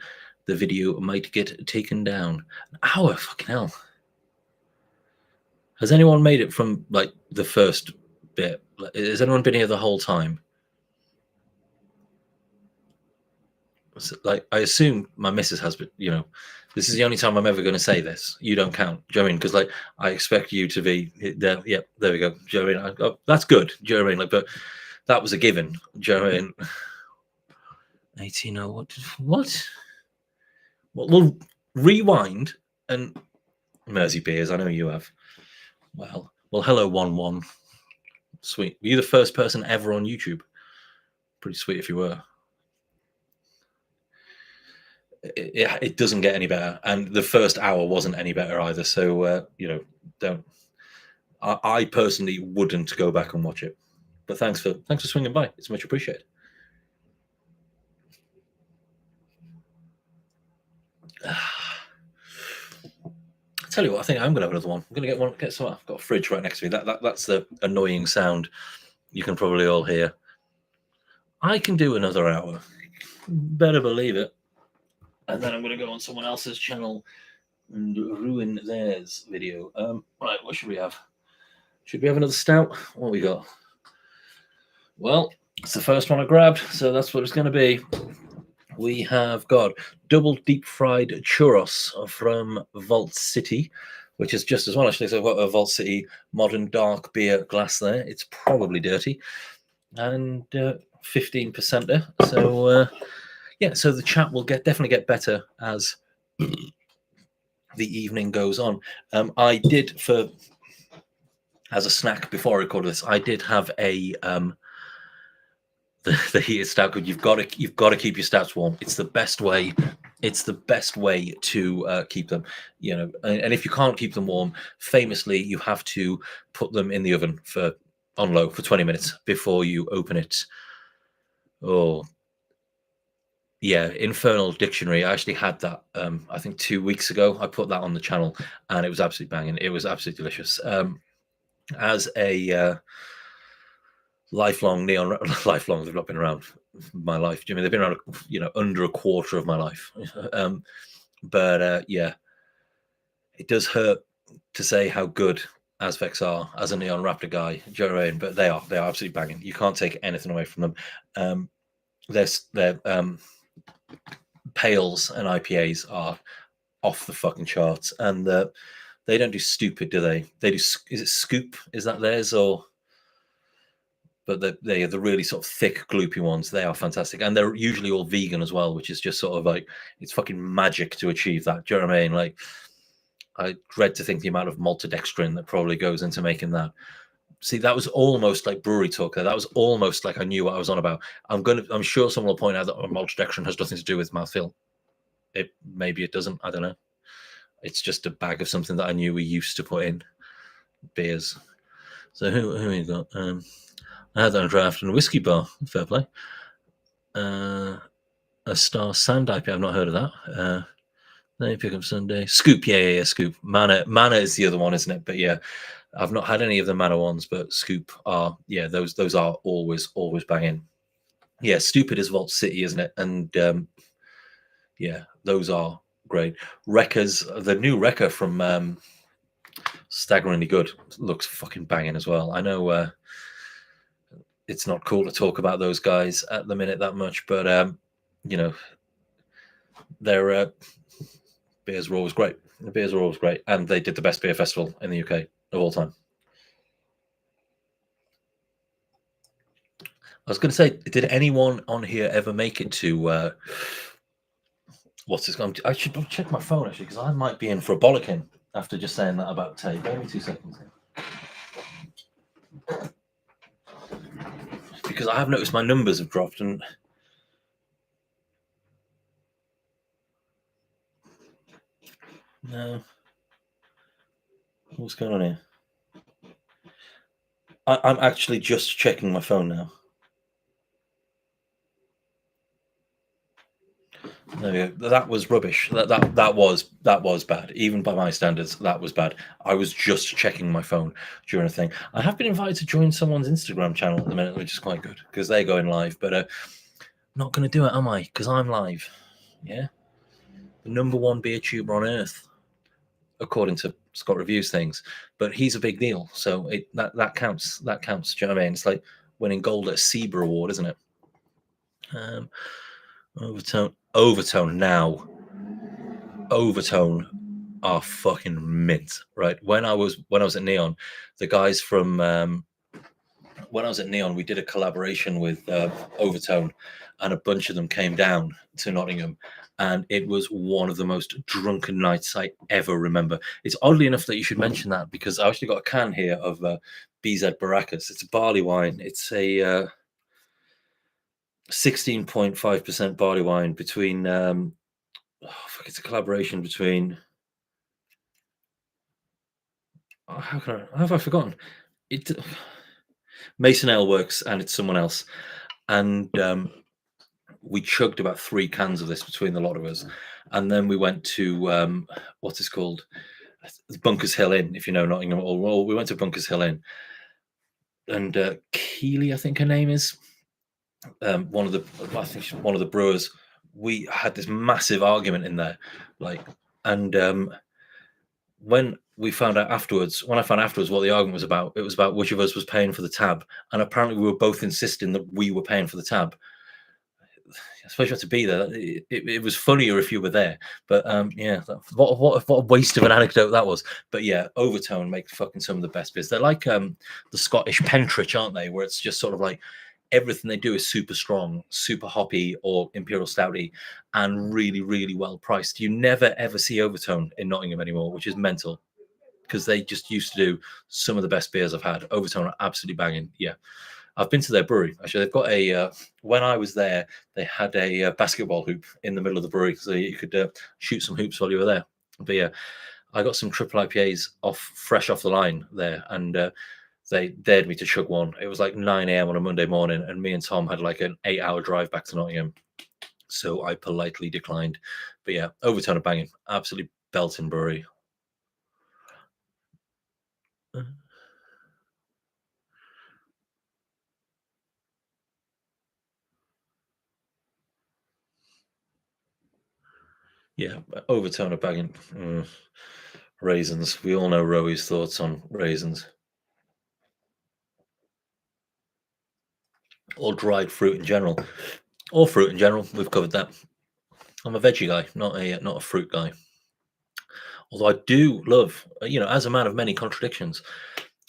video might get taken down. An hour, fucking hell. Has anyone made it from like the first bit? Has anyone been here the whole time? Like, I assume my missus has, but you know, this is the only time I'm ever going to say this. You don't count. Do you know what I mean? Because like, I expect you to be there. Yeah, there we go. Do you know what I mean? Oh, that's good. Do you know what I mean? Like, but that was a given. Do you know what I mean? 18. What? Well, we'll rewind and Mersey beers. I know you have. Well, hello, 1-1. Sweet. Were you the first person ever on YouTube? Pretty sweet if you were. It doesn't get any better, and the first hour wasn't any better either. So you know, don't. I personally wouldn't go back and watch it. But thanks for swinging by. It's much appreciated. I tell you what, I think I'm gonna have another one. I'm gonna get some. I've got a fridge right next to me. That's the annoying sound you can probably all hear. I can do another hour. Better believe it. And then I'm going to go on someone else's channel and ruin theirs video. Right, what should we have? Should we have another stout? What we got? Well, it's the first one I grabbed, so that's what it's going to be. We have got double deep fried churros from Vault City, which is just as well, actually. So I've got a Vault City modern dark beer glass there. It's probably dirty. And 15% there. So yeah, so the chat will definitely get better as the evening goes on. I did, as a snack before I recorded this, I did have a the heated stout. You've got to keep your stouts warm. It's the best way. It's the best way to keep them. You know, and if you can't keep them warm, famously, you have to put them in the oven on low for 20 minutes before you open it. Oh. Yeah, Infernal Dictionary. I actually had that, I think 2 weeks ago. I put that on the channel, and it was absolutely banging. It was absolutely delicious. As a lifelong neon, lifelong, they've not been around my life. I mean, they've been around, you know, under a quarter of my life. But yeah, it does hurt to say how good Azvex are as a Neon Raptor guy, Joe, but they are absolutely banging. You can't take anything away from them. They're pales and IPAs are off the fucking charts, and they don't do stupid, do they? They do. Is it Scoop? Is that theirs or? But they are the really sort of thick, gloopy ones. They are fantastic, and they're usually all vegan as well, which is just sort of like, it's fucking magic to achieve that. Do you know what I mean? Like, I dread to think the amount of maltodextrin that probably goes into making that. See, that was almost like brewery talk there. That was almost like I knew what I was on about. I'm sure someone will point out that maltodextrin has nothing to do with mouthfeel. Maybe it doesn't. I don't know. It's just a bag of something that I knew we used to put in beers. So who we got? I had that on draft and a whiskey bar. Fair play. A Star Sand IPA. I've not heard of that. Then you pick up Sunday. Scoop. Yeah. Scoop. Mana is the other one, isn't it? But yeah, I've not had any of the Mana ones, but Scoop are, yeah, those are always banging. Yeah, Stupid is Vault City, isn't it? And yeah, Those are great. Wreckers, the new Wrecker from Staggeringly Good looks fucking banging as well. I know it's not cool to talk about those guys at the minute that much, but you know, their beers were always great. The beers were always great, and they did the best beer festival in the UK of all time. I was going to say, did anyone on here ever make it to what's this called? I should check my phone actually because I might be in for a bollocking after just saying that about Tay. Give me 2 seconds. Because I have noticed my numbers have dropped and no, what's going on here? I'm actually just checking my phone now. There we go. That was rubbish. That was bad. Even by my standards, that was bad. I was just checking my phone during a thing. I have been invited to join someone's Instagram channel at the minute, which is quite good because they're going live. But not going to do it, am I? Because I'm live. Yeah, the #1 beer tuber on earth, according to Scott Reviews things. But he's a big deal, so that counts. That counts. Do you know what I mean? It's like winning gold at a SEBRA award, isn't it? Overtone now. Overtone are fucking mint, right? When I was at Neon, the guys from when I was at Neon, we did a collaboration with Overtone, and a bunch of them came down to Nottingham, and it was one of the most drunken nights I ever remember. It's oddly enough that you should mention that because I actually got a can here of BZ Baracus. It's a barley wine. It's a 16.5% barley wine between. It's a collaboration between. Oh, how have I forgotten? It Mason Ale Works and it's someone else, and we chugged about 3 cans of this between the lot of us, and then we went to what's it called, Bunkers Hill Inn, if you know Nottingham. Or we went to Bunkers Hill Inn, and Keely, I think her name is, one of the brewers. We had this massive argument in there, like, and when I found out afterwards what the argument was about, it was about which of us was paying for the tab, and apparently we were both insisting that we were paying for the tab. I suppose you had to be there. It was funnier if you were there, but yeah, what a waste of an anecdote that was. But yeah, Overtone make fucking some of the best beers. They're like the Scottish Pentridge, aren't they? Where it's just sort of like everything they do is super strong, super hoppy, or imperial stouty, and really, really well priced. You never ever see Overtone in Nottingham anymore, which is mental because they just used to do some of the best beers I've had. Overtone are absolutely banging. Yeah, I've been to their brewery. Actually, they've got a. When I was there, they had a basketball hoop in the middle of the brewery, so you could shoot some hoops while you were there. But yeah, I got some triple IPAs fresh off the line there, and they dared me to chug one. It was like 9 a.m. on a Monday morning, and me and Tom had like an 8-hour drive back to Nottingham. So I politely declined. But yeah, Overtone of banging, absolutely belting brewery. Yeah, Overtone of banging. Raisins. We all know Rowy's thoughts on raisins. Or dried fruit in general. Or fruit in general. We've covered that. I'm a veggie guy, not a fruit guy. Although I do love, as a man of many contradictions,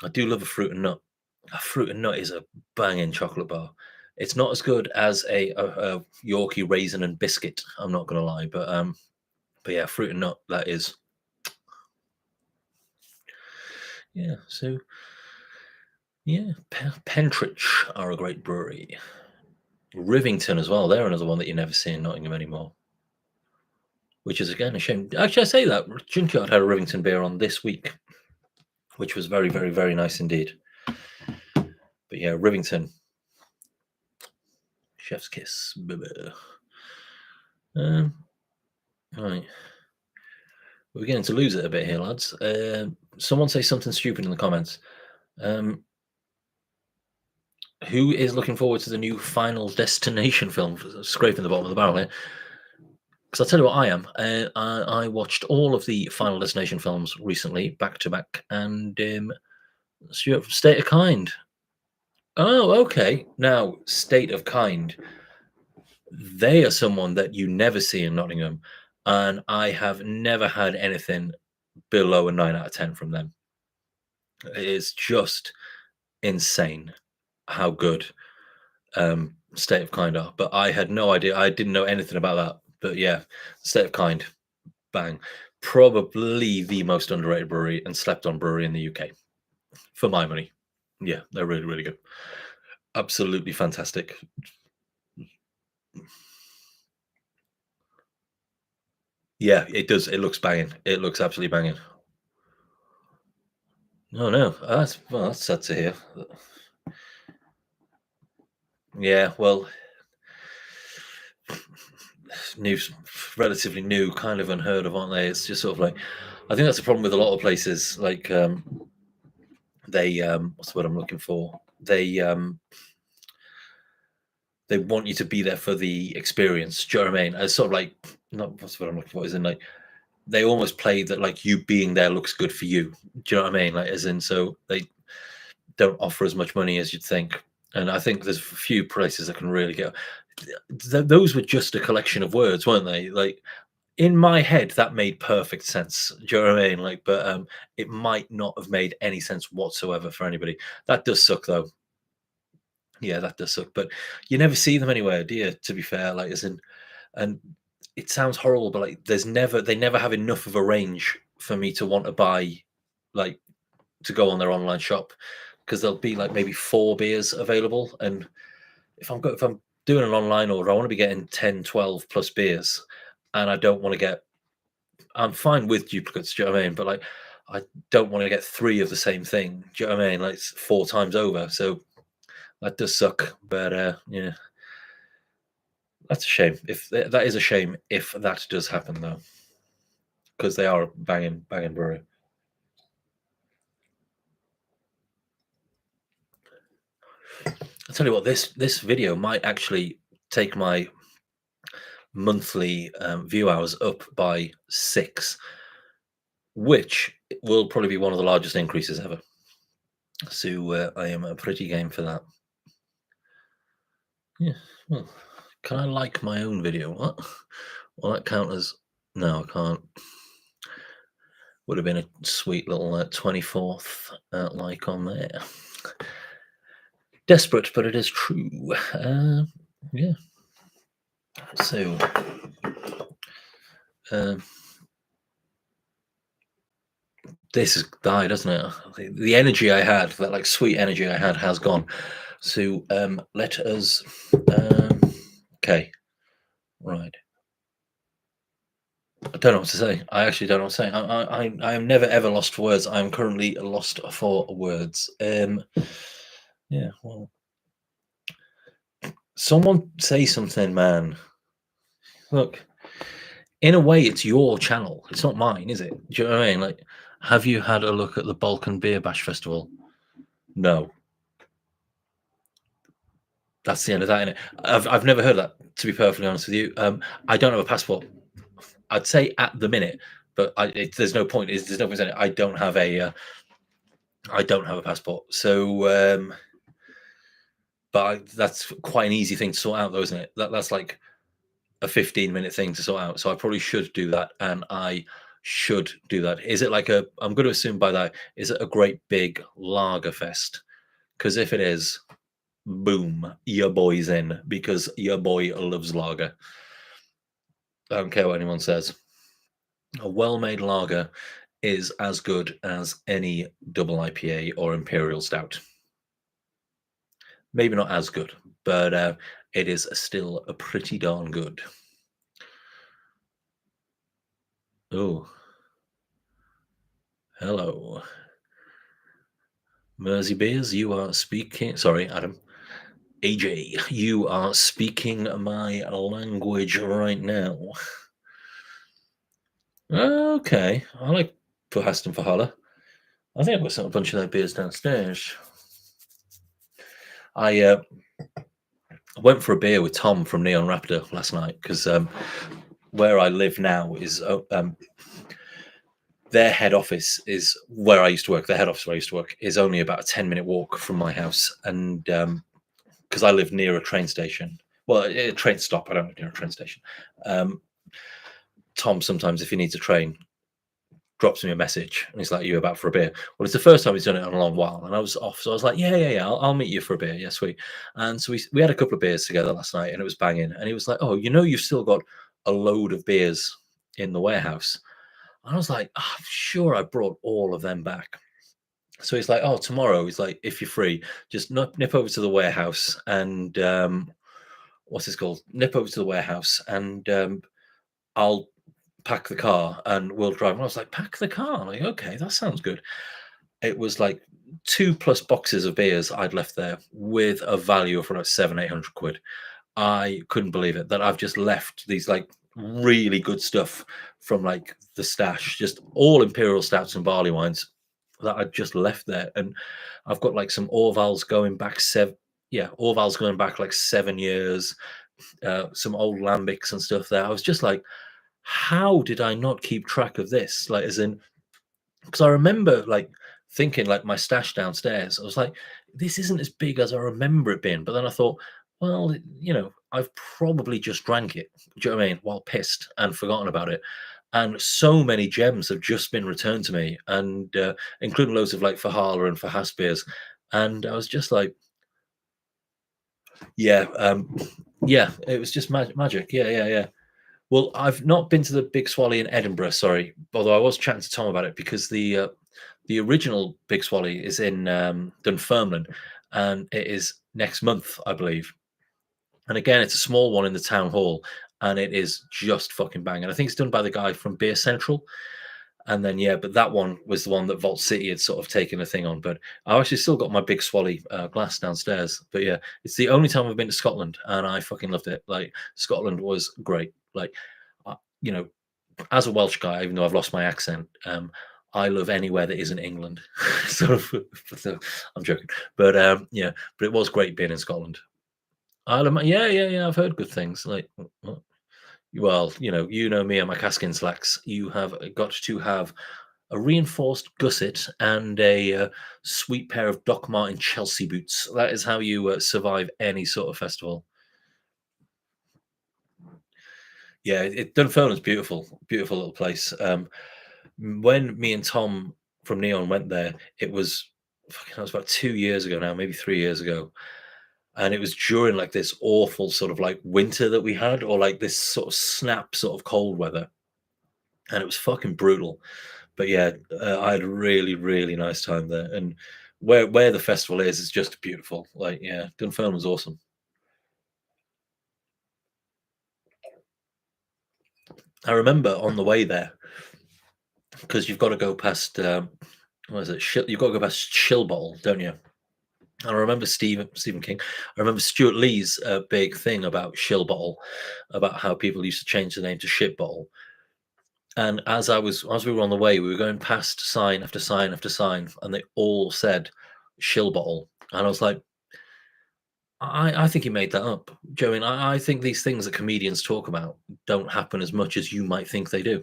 I do love a fruit and nut. A fruit and nut is a banging chocolate bar. It's not as good as a Yorkie raisin and biscuit. I'm not gonna lie, but yeah, fruit and nut, that is. Yeah. So yeah, Pentridge are a great brewery. Rivington as well. They're another one that you never see in Nottingham anymore, which is again a shame. Actually, I say that Junkyard had a Rivington beer on this week, which was very, very, very nice indeed. But yeah, Rivington, chef's kiss. Right, we're beginning to lose it a bit here, lads. Someone say something stupid in the comments. Who is looking forward to the new Final Destination film? Scraping the bottom of the barrel here. Because I'll tell you what I am. I watched all of the Final Destination films recently, back to back, and Stuart, State of Kind. Oh, okay. Now, State of Kind. They are someone that you never see in Nottingham, and I have never had anything below a 9 out of 10 from them. It is just insane how good State of Kind are. But I had no idea. I didn't know anything about that. But yeah, State of Kind, bang. Probably the most underrated brewery and slept on brewery in the UK for my money. Yeah, they're really, really good. Absolutely fantastic. Yeah, it does. It looks banging. It looks absolutely banging. No, no, that's sad to hear. Yeah, well, new, relatively new, kind of unheard of, aren't they? It's just sort of like, I think that's the problem with a lot of places. Like, they, what's the word I'm looking for? They want you to be there for the experience. Do you know what I mean? It's sort of like, not what's the word I'm looking for? Is in like they almost play that like you being there looks good for you. Do you know what I mean? Like, as in, so they don't offer as much money as you'd think. And I think there's a few places that can really get. Those were just a collection of words, weren't they? Like in my head, that made perfect sense. Do you know what I mean? Like, but it might not have made any sense whatsoever for anybody. That does suck, though. Yeah, that does suck. But you never see them anywhere, do you? To be fair, like as in, and it sounds horrible, but like they never have enough of a range for me to want to buy, like to go on their online shop because there'll be like maybe 4 beers available, and if I'm doing an online order, I want to be getting 10, 12 plus beers, and I don't want to get. I'm fine with duplicates, do you know what I mean? But like, I don't want to get 3 of the same thing. Do you know what I mean? Like it's 4 times over, so that does suck. But yeah, that's a shame. If that is a shame if that does happen though, because they are a banging brewery. I'll tell you what, this video might actually take my monthly view hours up by 6, which will probably be one of the largest increases ever. So I am a pretty game for that. Yeah. Well, can I like my own video? What? Well, that count as no, I can't. Would have been a sweet little 24th like on there. Desperate, but it is true. Yeah. So, this has died, doesn't it? The energy I had, that like sweet energy I had, has gone. So, let us. Okay, right. I don't know what to say. I actually don't know what to say. I am never ever lost for words. I am currently lost for words. Yeah. Well, someone say something, man. Look, in a way, it's your channel. It's not mine, is it? Do you know what I mean? Like, have you had a look at the Balkan Beer Bash Festival? No. That's the end of that. Innit? I've never heard of that. To be perfectly honest with you, I don't have a passport. I'd say at the minute, but there's no point. There's no point in it. I don't have a passport. So, but that's quite an easy thing to sort out, though, isn't it? That's like a 15-minute thing to sort out. So I probably should do that, and I should do that. Is it like a? I'm going to assume by that, is it a great big lager fest? Because if it is, boom, your boy's in because your boy loves lager. I don't care what anyone says. A well-made lager is as good as any double IPA or imperial stout. Maybe not as good, but it is still a pretty darn good. Oh, hello. Mersey Beers, you are speaking. Sorry, Adam. AJ, you are speaking my language right now. Okay, I like Puhaston Fahala. I think I've got a bunch of their beers downstairs. I went for a beer with Tom from Neon Raptor last night because where I live now is their head office is where I used to work. The head office where I used to work is only about a 10-minute walk from my house, and because I live near a train station, well, a train stop. I don't live near a train station. Tom sometimes, if he needs a train, drops me a message and he's like, "You about for a beer?" Well, it's the first time he's done it in a long while, and I was off, so I was like, "Yeah, I'll meet you for a beer." Yeah, sweet. And so we had a couple of beers together last night, and it was banging. And he was like, "Oh, you've still got a load of beers in the warehouse." And I was like, oh, "I'm sure I brought all of them back." So he's like, "Oh, tomorrow." He's like, "If you're free, just nip over to the warehouse and what's this called? Nip over to the warehouse and I'll pack the car and we'll drive." And I was like, "Pack the car?" I'm like, okay, that sounds good. It was like 2+ boxes of beers I'd left there with a value of like 700-800 quid. I couldn't believe it that I've just left these like really good stuff from like the stash, just all imperial stouts and barley wines that I just left there. And I've got like some Orvals going back Orvals going back like 7 years, some old lambics and stuff there. I was just like, how did I not keep track of this? Like, as in, because I remember like thinking like my stash downstairs, I was like, this isn't as big as I remember it being. But then I thought, well, I've probably just drank it, do you know what I mean, while pissed and forgotten about it. And so many gems have just been returned to me, and including loads of like Fahala and Fahas beers. And I was just like, yeah, yeah, it was just magic. Yeah. Well, I've not been to the Big Swally in Edinburgh, sorry. Although I was chatting to Tom about it because the original Big Swally is in Dunfermline, and it is next month, I believe. And again, it's a small one in the town hall, and it is just fucking banging. I think it's done by the guy from Beer Central. And then but that one was the one that Vault City had sort of taken a thing on. But I actually still got my Big Swally glass downstairs. But yeah, it's the only time I've been to Scotland, and I fucking loved it. Like, Scotland was great. Like, uh, you know, as a Welsh guy, even though I've lost my accent, I love anywhere that isn't England. sort of. So, I'm joking, but yeah, but it was great being in Scotland. Yeah. I've heard good things. Like, well, me and my Caskin slacks. You have got to have a reinforced gusset and a sweet pair of Doc Martin Chelsea boots. That is how you survive any sort of festival. Yeah, Dunfermline's beautiful, beautiful little place. When me and Tom from Neon went there, it was about 2 years ago now, maybe 3 years ago, and it was during like this awful sort of like winter that we had, or like this sort of snap sort of cold weather, and it was fucking brutal. But yeah, I had a really, really nice time there, and where the festival is just beautiful. Like, yeah, Dunfermline was awesome. I remember on the way there, because you've got to go past what is it? You've got to go past Shilbottle, don't you? And I remember Stephen King. I remember Stuart Lee's big thing about Shilbottle, about how people used to change the name to Shitbottle. And as we were on the way, we were going past sign after sign after sign, and they all said Shilbottle. And I was like, I think he made that up, Joe. And I think these things that comedians talk about don't happen as much as you might think they do.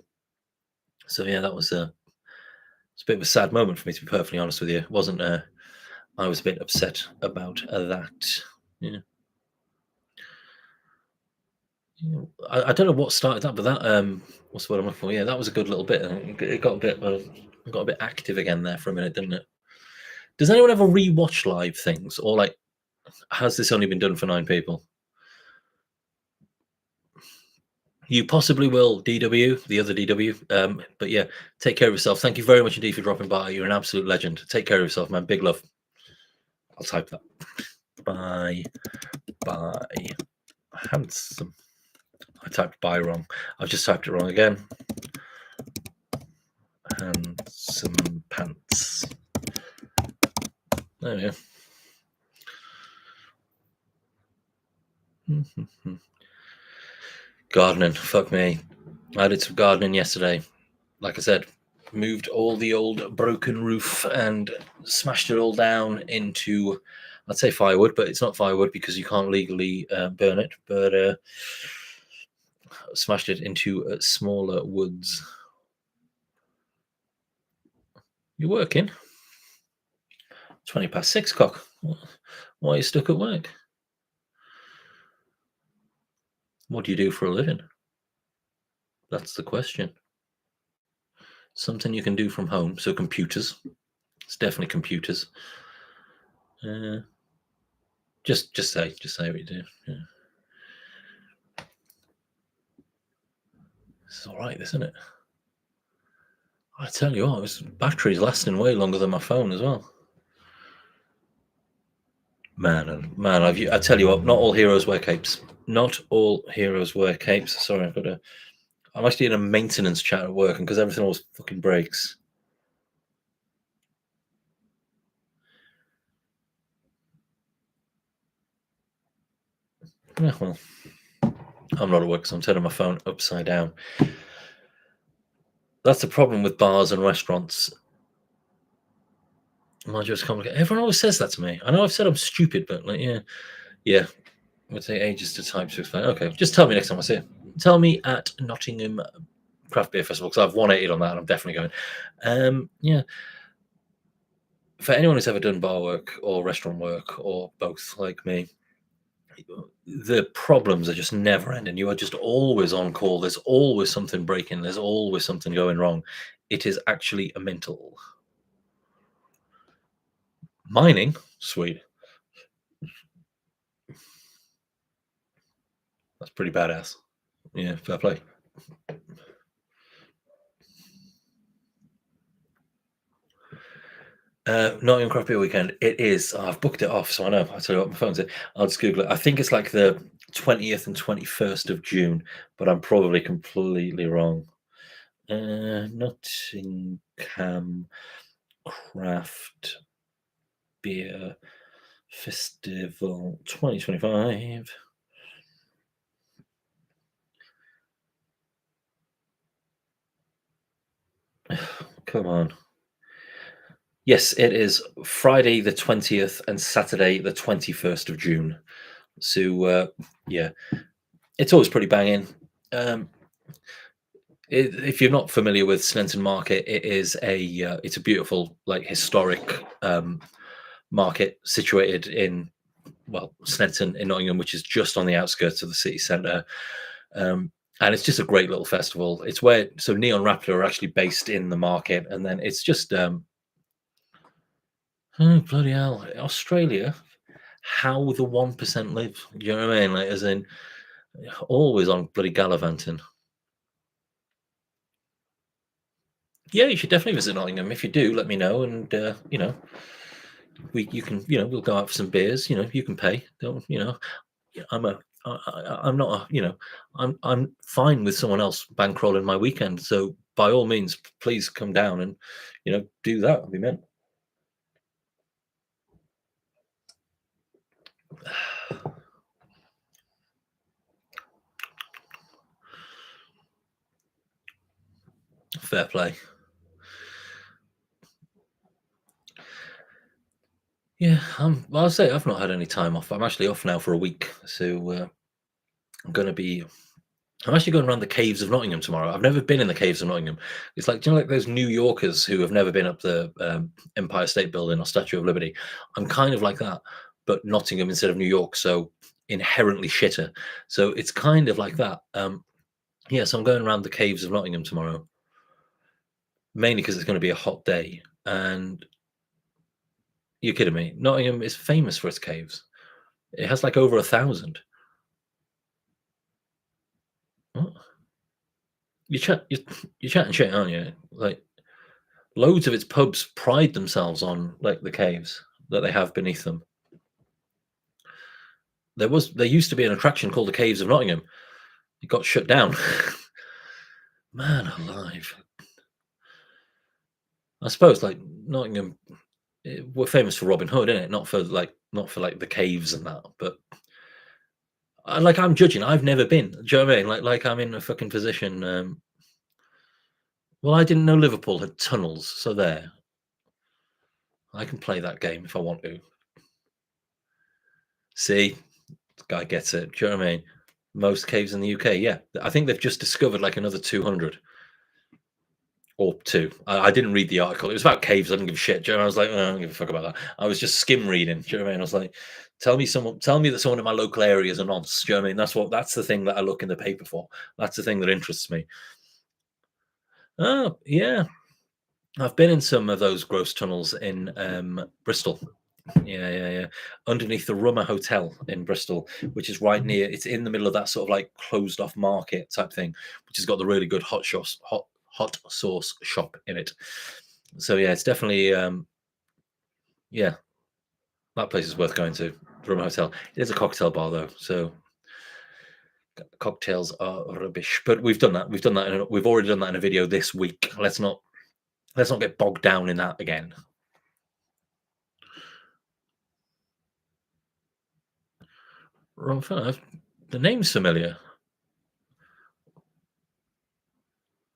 So yeah, that was it's a bit of a sad moment for me, to be perfectly honest with you. It wasn't I was a bit upset about that. Yeah. Yeah. I don't know what started that, but that what's the word I'm looking for? Yeah, that was a good little bit. It got a bit active again there for a minute, didn't it? Does anyone ever rewatch live things, or like, has this only been done for 9 people? You possibly will, DW, the other DW. But yeah, take care of yourself. Thank you very much indeed for dropping by. You're an absolute legend. Take care of yourself, man. Big love. I'll type that. Bye. Bye. Handsome. I typed bye wrong. I've just typed it wrong again. Handsome pants. There we go. Gardening. Fuck me. I did some gardening yesterday. Like I said, moved all the old broken roof and smashed it all down into, I'd say firewood, but it's not firewood because you can't legally burn it. But Smashed it into smaller woods. You're working? 20 past 6 o'clock. Why are you stuck at work? What do you do for a living? That's the question. Something you can do from home. So computers. It's definitely computers. Uh, just say what you do. Yeah. It's all right, isn't it? I tell you what, this battery's lasting way longer than my phone as well. Man, and man, I tell you what, not all heroes wear capes. Not all heroes wear capes. Sorry, I'm actually in a maintenance chat at work, and because everything always fucking breaks. Yeah, well, I'm not at work, so I'm turning my phone upside down. That's the problem with bars and restaurants. Mind you, it's complicated. Everyone always says that to me. I know I've said I'm stupid, but like, yeah. It would take ages to type to explain. Okay, just tell me next time I see it. Tell me at Nottingham Craft Beer Festival because I've 180 on that, and I'm definitely going. Yeah. For anyone who's ever done bar work or restaurant work or both, like me, the problems are just never ending. You are just always on call. There's always something breaking. There's always something going wrong. It is actually a mental. Mining, sweet. That's pretty badass. Yeah, fair play. Nottingham Craft Beer Weekend. It is. I've booked it off, so I know. I tell you what, my phone's it. I'll just Google it. I think it's like the 20th and 21st of June, but I'm probably completely wrong. Nottingham Craft Beer Festival 2025. Come on. Yes, it is Friday the 20th and Saturday the 21st of June. So, yeah, it's always pretty banging. If you're not familiar with Sneinton Market, it's a beautiful, like, historic market situated in, well, Sneinton in Nottingham, which is just on the outskirts of the city centre. And it's just a great little festival. It's where Neon Raptor are actually based in the market, and then it's just oh bloody hell, Australia. How the 1% live? Do you know what I mean? Like, as in, always on bloody gallivanting. Yeah, you should definitely visit Nottingham. If you do, let me know, and you can, we'll go out for some beers. You can pay. Don't, yeah, I'm not a, I'm fine with someone else bankrolling my weekend. So by all means, please come down and do that. It'd be meant. Fair play. Yeah, well, I'll say I've not had any time off. I'm actually off now for a week, so I'm going to be. I'm actually going around the caves of Nottingham tomorrow. I've never been in the caves of Nottingham. It's like, like those New Yorkers who have never been up the Empire State Building or Statue of Liberty. I'm kind of like that, but Nottingham instead of New York, so inherently shitter. So it's kind of like that. Yeah, so I'm going around the caves of Nottingham tomorrow, mainly because it's going to be a hot day. And you're kidding me? Nottingham is famous for its caves. It has like over 1,000. What? You're chatting shit, aren't you? Like, loads of its pubs pride themselves on like the caves that they have beneath them. There used to be an attraction called the Caves of Nottingham. It got shut down. Man alive. I suppose like Nottingham, we're famous for Robin Hood, isn't it? Not for the caves and that. But like, I'm judging. I've never been. Do you know what I mean? Like I'm in a fucking position. Well, I didn't know Liverpool had tunnels, so there. I can play that game if I want to. See, this guy gets it. Do you know what I mean? Most caves in the UK. Yeah, I think they've just discovered like another 200 or two. I didn't read the article. It was about caves. I didn't give a shit. Do you know, I was like, "Oh, I don't give a fuck about that." I was just skim reading. Do you know what I mean? I was like, tell me that someone in my local area is a nonce. Do you know what I mean? That's the thing that I look in the paper for. That's the thing that interests me. Oh yeah, I've been in some of those gross tunnels in Bristol. Yeah, yeah, yeah. Underneath the Rummer Hotel in Bristol, which is right near. It's in the middle of that sort of like closed off market type thing, which has got the really good hot sauce shop in it. So yeah, it's definitely yeah, that place is worth going to. The Rummer Hotel. It is a cocktail bar though, so cocktails are rubbish. But we've done that. We've already done that in a video this week. Let's not get bogged down in that again. Rum Five. The name's familiar.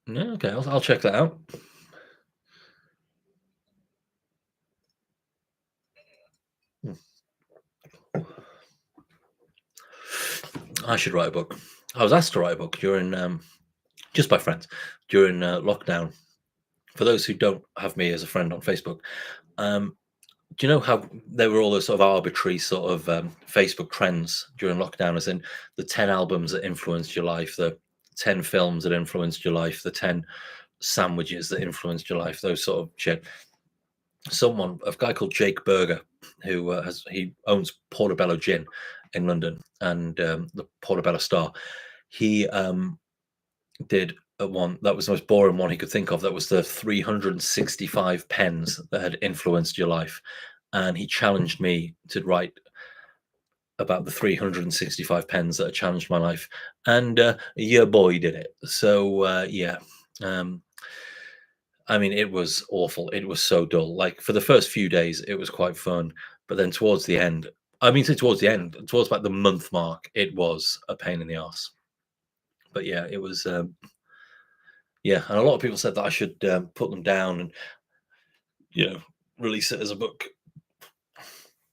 Yeah, okay, I'll check that out. Hmm. I should write a book. I was asked to write a book during just by friends during lockdown. For those who don't have me as a friend on Facebook, um, do you know how there were all those sort of arbitrary sort of Facebook trends during lockdown, as in the 10 albums that influenced your life, the 10 films that influenced your life, the 10 sandwiches that influenced your life, those sort of shit. A guy called Jake Berger, who he owns Portobello Gin in London and the Portobello Star. He did one that was the most boring one he could think of. That was the 365 pens that had influenced your life, and he challenged me to write about the 365 pens that had challenged my life, and your boy did it. So yeah. Um, I mean, it was awful. It was so dull. Like for the first few days, it was quite fun, but then towards the end, I mean, towards the end, towards like the month mark, it was a pain in the ass. But yeah, it was. Yeah, and a lot of people said that I should put them down and you know release it as a book,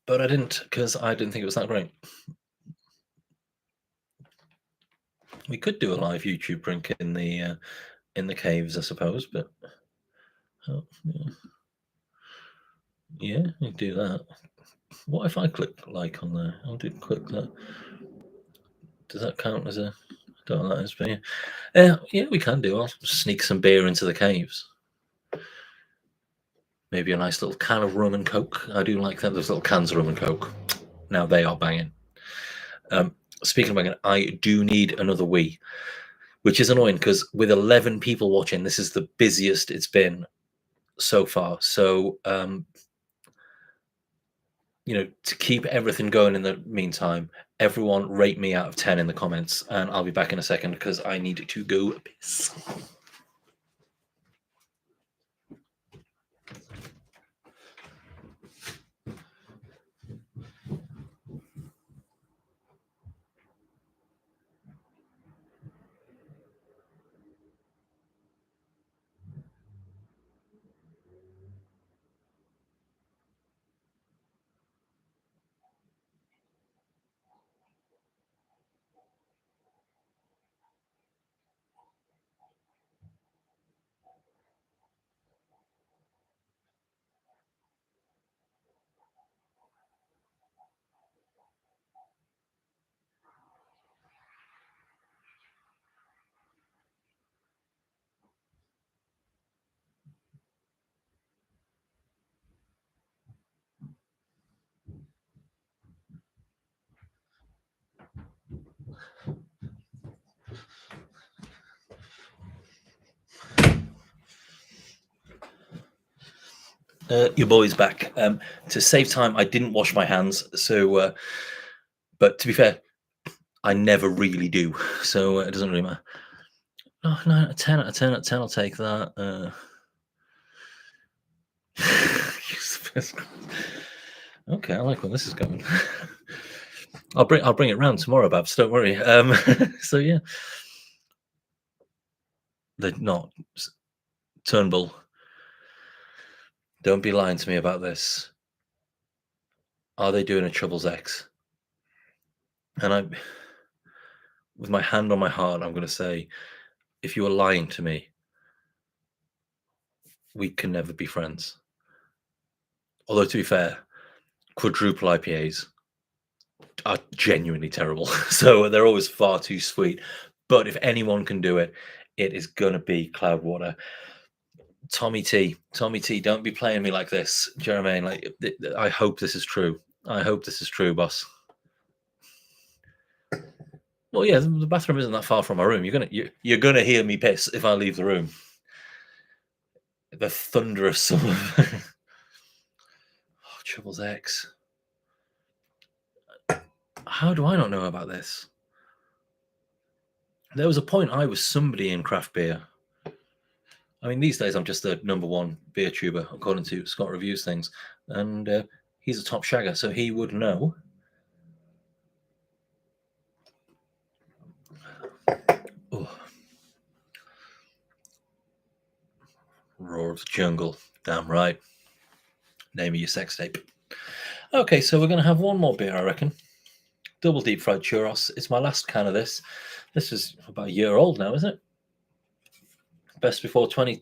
but I didn't because I didn't think it was that great. We could do a live YouTube drink in the caves, I suppose, but yeah, yeah, we do that. What if I click like on there? I'll do click that. Does that count as a? I don't know what that is, but yeah. Yeah, we can do. I'll sneak some beer into the caves. Maybe a nice little can of rum and coke. I do like that. Those little cans of rum and coke. Now they are banging. Um, Speaking of banging, I do need another wee, which is annoying because with 11 people watching, this is the busiest it's been so far. So, to keep everything going in the meantime, everyone rate me out of 10 in the comments, and I'll be back in a second because I need to go piss. Your boy's back. To save time, I didn't wash my hands. So, but to be fair, I never really do. So it doesn't really matter. Oh, 9 out of 10 out of 10 out of 10. I'll take that. Okay, I like where this is going. I'll bring it round tomorrow, Babs. Don't worry. So yeah, they're not Turnbull. Don't be lying to me about this. Are they doing a Chubbles X? And I with my hand on my heart, I'm going to say, if you are lying to me, we can never be friends. Although, to be fair, quadruple IPAs are genuinely terrible. So they're always far too sweet. But if anyone can do it, it is going to be Cloudwater. Tommy T, don't be playing me like this. Do you know what I mean? Like, I hope this is true. I hope this is true, boss. Well, yeah, the bathroom isn't that far from my room. You're gonna hear me piss if I leave the room. The thunderous sum of Chubbles X. How do I not know about this? There was a point I was somebody in craft beer. I mean, these days I'm just the #1 beer tuber, according to Scott Reviews things. And he's a top shagger, so he would know. Oh. Roar of the Jungle. Damn right. Name of your sex tape. Okay, so we're going to have one more beer, I reckon. Double deep fried churros. It's my last can of this. This is about a year old now, isn't it? Best before 22nd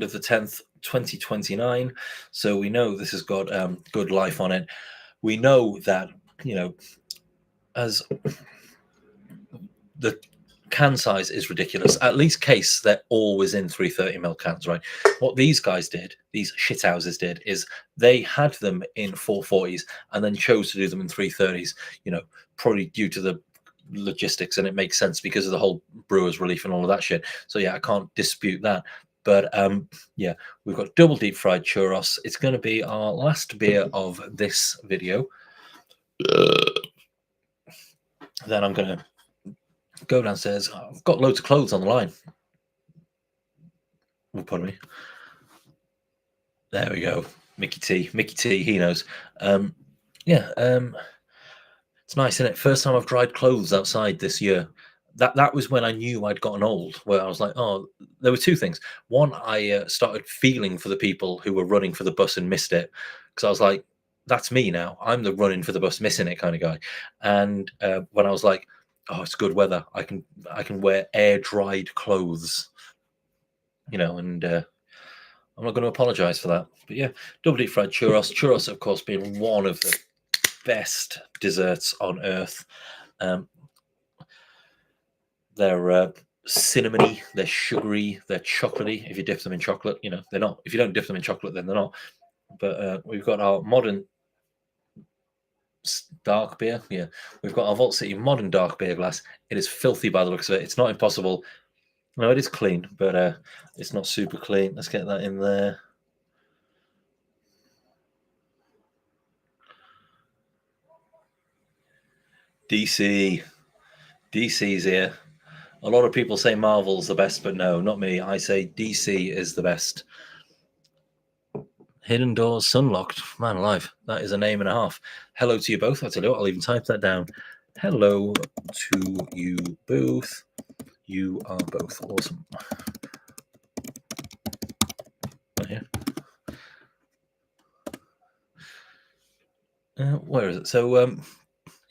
of the 10th, 2029. So we know this has got good life on it. We know that, as the can size is ridiculous. At least case, they're always in 330ml cans, right? What these guys did, these shithouses did, is they had them in 440s and then chose to do them in 330s, probably due to the logistics, and it makes sense because of the whole brewers relief and all of that shit. So yeah, I can't dispute that. But yeah, we've got double deep fried churros. It's going to be our last beer of this video. Then I'm going to go downstairs. I've got loads of clothes on the line. Oh, pardon me. There we go. Mickey T, he knows. Yeah, it's nice, isn't it? First time I've dried clothes outside this year. That was when I knew I'd gotten old, where I was like, oh, there were two things. One, I started feeling for the people who were running for the bus and missed it, because I was like, that's me now. I'm the running for the bus, missing it kind of guy. And when I was like, oh, it's good weather, I can wear air dried clothes, and I'm not going to apologize for that. But yeah, double deep fried churros. Churros, of course, being one of the best desserts on earth. They're cinnamony, they're sugary, they're chocolatey. If you dip them in chocolate, they're not. If you don't dip them in chocolate, then they're not. But we've got our modern dark beer. Yeah, we've got our Vault City modern dark beer glass. It is filthy by the looks of it. It's not impossible. No, it is clean, but it's not super clean. Let's get that in there. DC's here. A lot of people say Marvel's the best, but no, not me. I say DC is the best. Hidden Doors Sunlocked. Man alive, that is a name and a half. Hello to you both. I'll tell you what, I'll even type that down. Hello to you both. You are both awesome. Here. Where is it? So,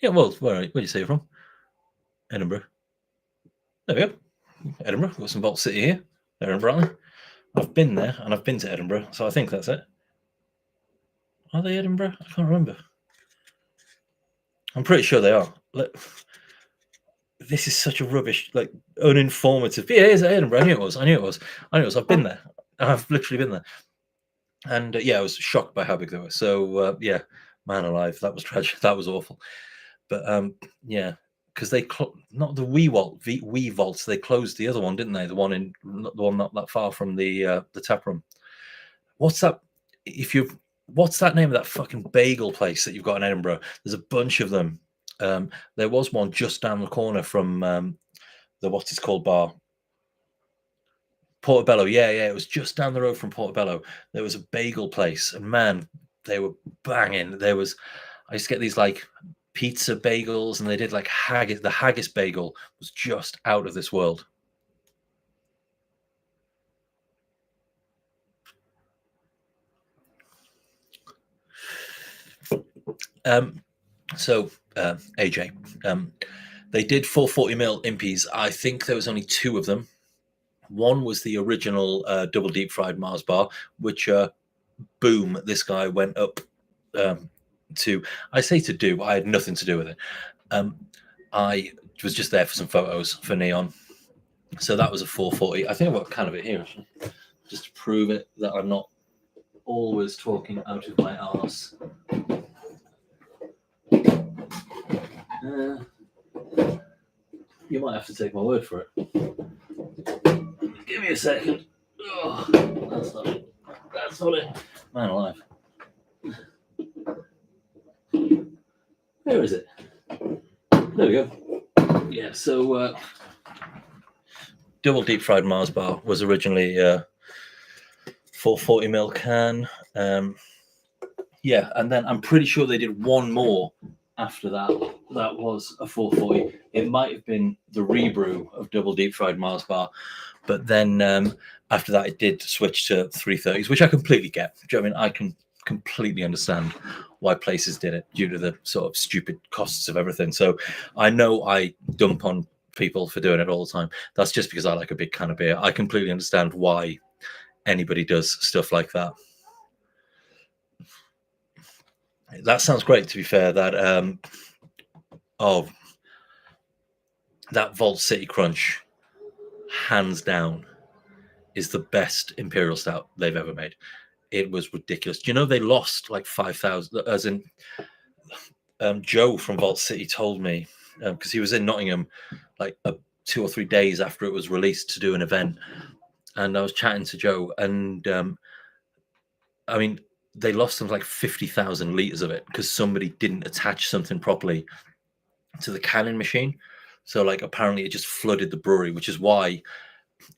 yeah, well, where do you say you're from? Edinburgh. There we go. Edinburgh. We've got some Vault City here. Edinburgh. I've been there, and I've been to Edinburgh, so I think that's it. Are they Edinburgh? I can't remember. I'm pretty sure they are. This is such a rubbish, uninformative. Yeah, it is Edinburgh. I knew it was. I've been there. I've literally been there. And yeah, I was shocked by how big they were. So yeah, man alive, that was tragic. That was awful. But yeah, because they not the Wee Vaults. They closed the other one, didn't they? The one not that far from the tap room. What's that? What's that name of that fucking bagel place that you've got in Edinburgh? There's a bunch of them. There was one just down the corner from the what's it called bar. Portobello, yeah, it was just down the road from Portobello. There was a bagel place, and man, they were banging. I used to get these pizza bagels, and they did haggis. The haggis bagel was just out of this world. So AJ, They did 440ml impies. I think there was only 2 of them. One was the original double deep fried Mars bar, which boom, this guy went up to. I say to do. I had nothing to do with it. I was just there for some photos for Neon. So that was a 440. I think I've got a can of it here, actually, just to prove it that I'm not always talking out of my arse. You might have to take my word for it. Give me a second. Oh, that's not it. That's not it. Man alive. Where is it? There we go. Yeah, so double deep fried Mars bar was originally 440ml can. Yeah, and then I'm pretty sure they did one more after that. That was a 440. It might have been the rebrew of double deep fried Mars bar, but then after that it did switch to 330s, which I completely get. Do you know what I mean? I can completely understand why places did it due to the sort of stupid costs of everything. So I know I dump on people for doing it all the time. That's just because I like a big can of beer. I completely understand why anybody does stuff like that. That sounds great, to be fair. That that Vault City Crunch, hands down, is the best Imperial Stout they've ever made. It was ridiculous. Do you know they lost like 5,000? As in, Joe from Vault City told me, because he was in Nottingham like 2 or 3 days after it was released to do an event, and I was chatting to Joe, and I mean, they lost something like 50,000 liters of it because somebody didn't attach something properly to the canning machine. So like apparently it just flooded the brewery, which is why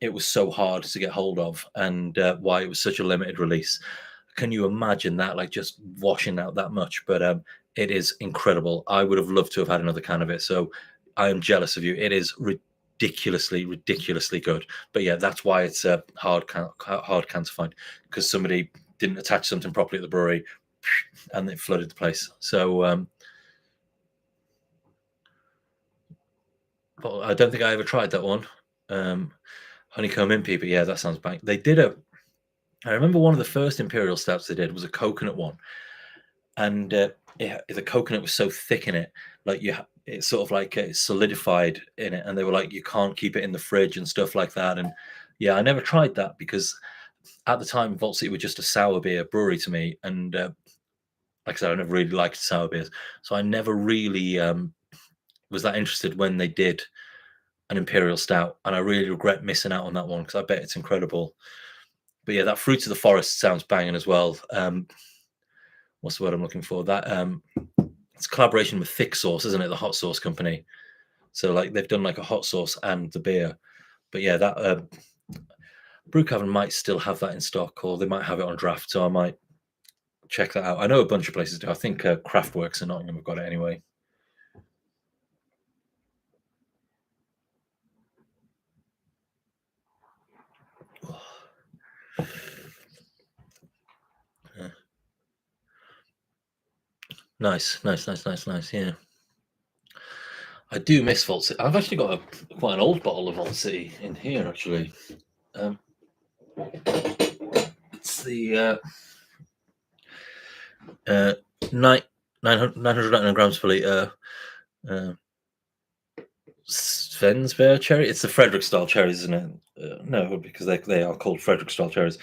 it was so hard to get hold of, and why it was such a limited release. Can you imagine that, like just washing out that much? But it is incredible. I would have loved to have had another can of it. So I am jealous of you. It is ridiculously good. But yeah, that's why it's a hard can to find, because somebody didn't attach something properly at the brewery and it flooded the place. So well, I don't think I ever tried that one. Honeycomb Impy, but yeah, that sounds bang. They did I remember one of the first Imperial Stouts they did was a coconut one. And the coconut was so thick in it, like it's sort of like it's solidified in it. And they were like, you can't keep it in the fridge and stuff like that. And yeah, I never tried that because at the time, Vault City was just a sour beer brewery to me. And like I said, I never really liked sour beers. So I never really was that interested when they did an Imperial Stout. And I really regret missing out on that one because I bet it's incredible. But yeah, that Fruits of the Forest sounds banging as well. What's the word I'm looking for? That it's collaboration with Thick Sauce, isn't it? The hot sauce company. So like they've done like a hot sauce and the beer. But yeah, that Brew Cavern might still have that in stock, or they might have it on draft. So I might check that out. I know a bunch of places do. I think Craftworks in Nottingham have got it anyway. Yeah. Nice. Yeah. I do miss Vault City. I've actually got quite an old bottle of Vault City in here, actually. It's the 900 grams per litre Svensberg cherry. It's the Frederick style cherries, isn't it? No, because they are called Frederick style cherries.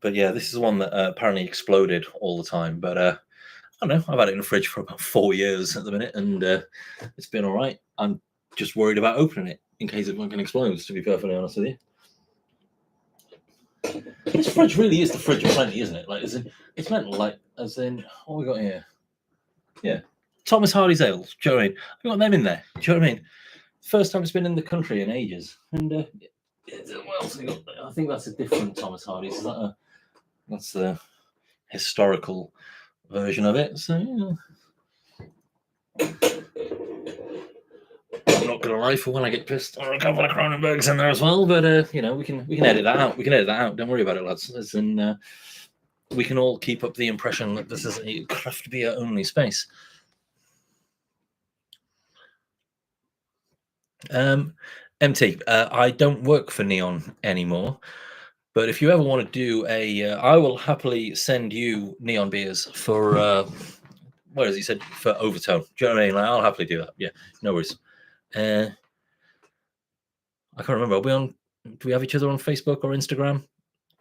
But yeah, this is the one that apparently exploded all the time. But I don't know. I've had it in the fridge for about 4 years at the minute, and it's been all right. I'm just worried about opening it in case it can explode, to be perfectly honest with you. This fridge really is the fridge of plenty, isn't it? Like, it's meant like, as in, what we got here? Yeah, Thomas Hardy's ales. Do you know what I mean? I've got them in there. Do you know what I mean? First time it's been in the country in ages, and what else we got? I think that's a different Thomas Hardy's. That's the historical version of it. So yeah. I'm not gonna lie, for when I get pissed, or a couple of Cronenbergs in there as well. But you know, we can edit that out. We can edit that out. Don't worry about it, lads. As in, we can all keep up the impression that this is a craft beer only space. MT, I don't work for Neon anymore, but if you ever want to do I will happily send you Neon beers for, what has he said, for Overtone. Do you know what I mean? Like, I'll happily do that. Yeah, no worries. Uh, I can't remember. Are we on? Do we have each other on Facebook or Instagram?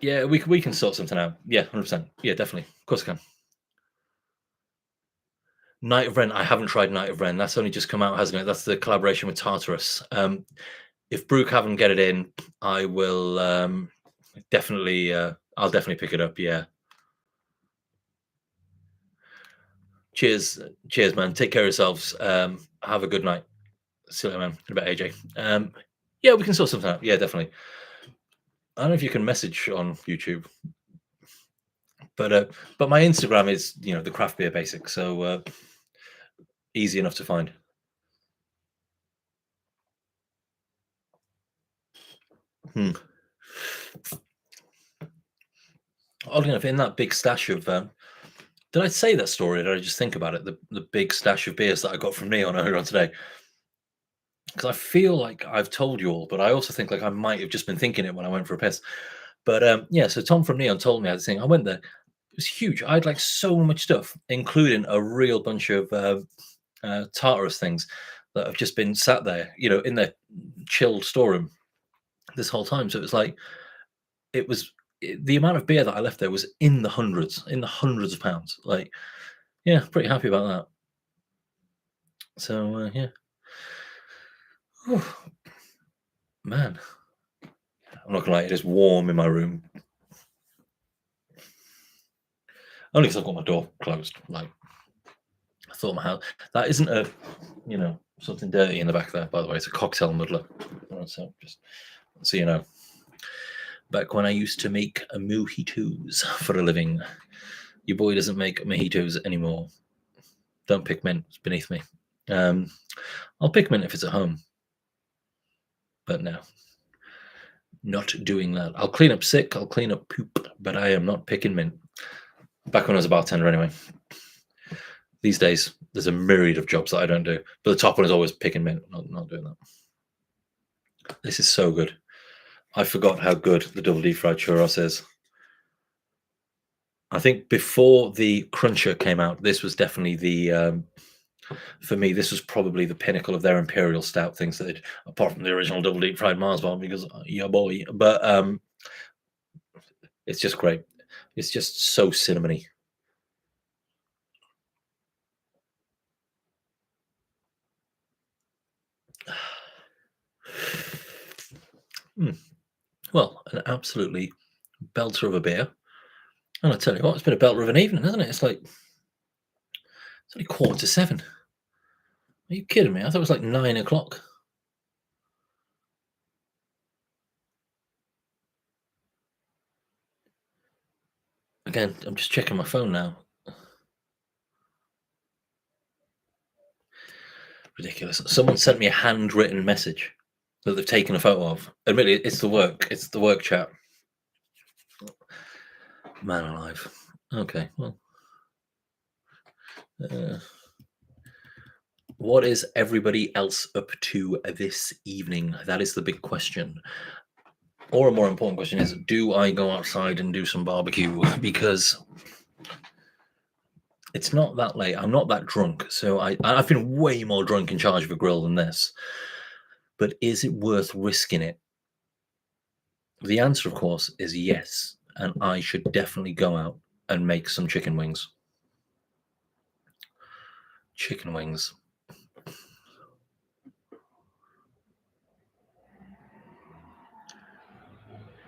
Yeah, we can sort something out. Yeah, 100%. Yeah, definitely. Of course I can. Night of Ren. I haven't tried Night of Ren. That's only just come out, hasn't it? That's the collaboration with Tartarus. If Brew haven't get it in, I will definitely. I'll definitely pick it up. Yeah. Cheers, cheers, man. Take care of yourselves. Have a good night. See you later, man. In a bit, AJ. Yeah, we can sort something out. Yeah, definitely. I don't know if you can message on YouTube, but my Instagram is the craft beer basic, so easy enough to find. Hmm. Oddly enough, in that big stash of did I say that story? Or did I just think about it? The big stash of beers that I got from Neon earlier on today. Because I feel like I've told you all, but I also think like I might have just been thinking it when I went for a piss. But yeah, so Tom from Neon told me I had this thing. I went there. It was huge. I had like so much stuff, including a real bunch of Tartarus things that have just been sat there, in the chilled storeroom this whole time. So it was like the amount of beer that I left there was in the hundreds of pounds. Like, yeah, pretty happy about that. So yeah, Whew. Man, I'm not gonna lie, it is warm in my room. Only because I've got my door closed. Like, I thought my house. That isn't something dirty in the back there. By the way, it's a cocktail muddler. So just so you know, back when I used to make mojitos for a living, your boy doesn't make mojitos anymore. Don't pick mint; it's beneath me. I'll pick mint if it's at home, but no, not doing that. I'll clean up sick. I'll clean up poop, but I am not picking mint. Back when I was a bartender, anyway. These days, there's a myriad of jobs that I don't do, but the top one is always picking mint. Not doing that. This is so good. I forgot how good the double deep fried churros is. I think before the cruncher came out, this was definitely for me, this was probably the pinnacle of their imperial stout things that apart from the original double deep fried Mars bar, because yeah boy, but it's just great. It's just so cinnamony. Well, an absolutely belter of a beer. And I tell you what, it's been a belter of an evening, hasn't it? It's only 6:45. Are you kidding me? I thought it was like 9 o'clock. Again, I'm just checking my phone now. Ridiculous. Someone sent me a handwritten message that they've taken a photo of. Admittedly, it's the work. It's the work chat. Man alive. Okay, well. What is everybody else up to this evening? That is the big question. Or a more important question is, do I go outside and do some barbecue? Because it's not that late. I'm not that drunk. So I've been way more drunk in charge of a grill than this. But is it worth risking it? The answer, of course, is yes. And I should definitely go out and make some chicken wings. Chicken wings.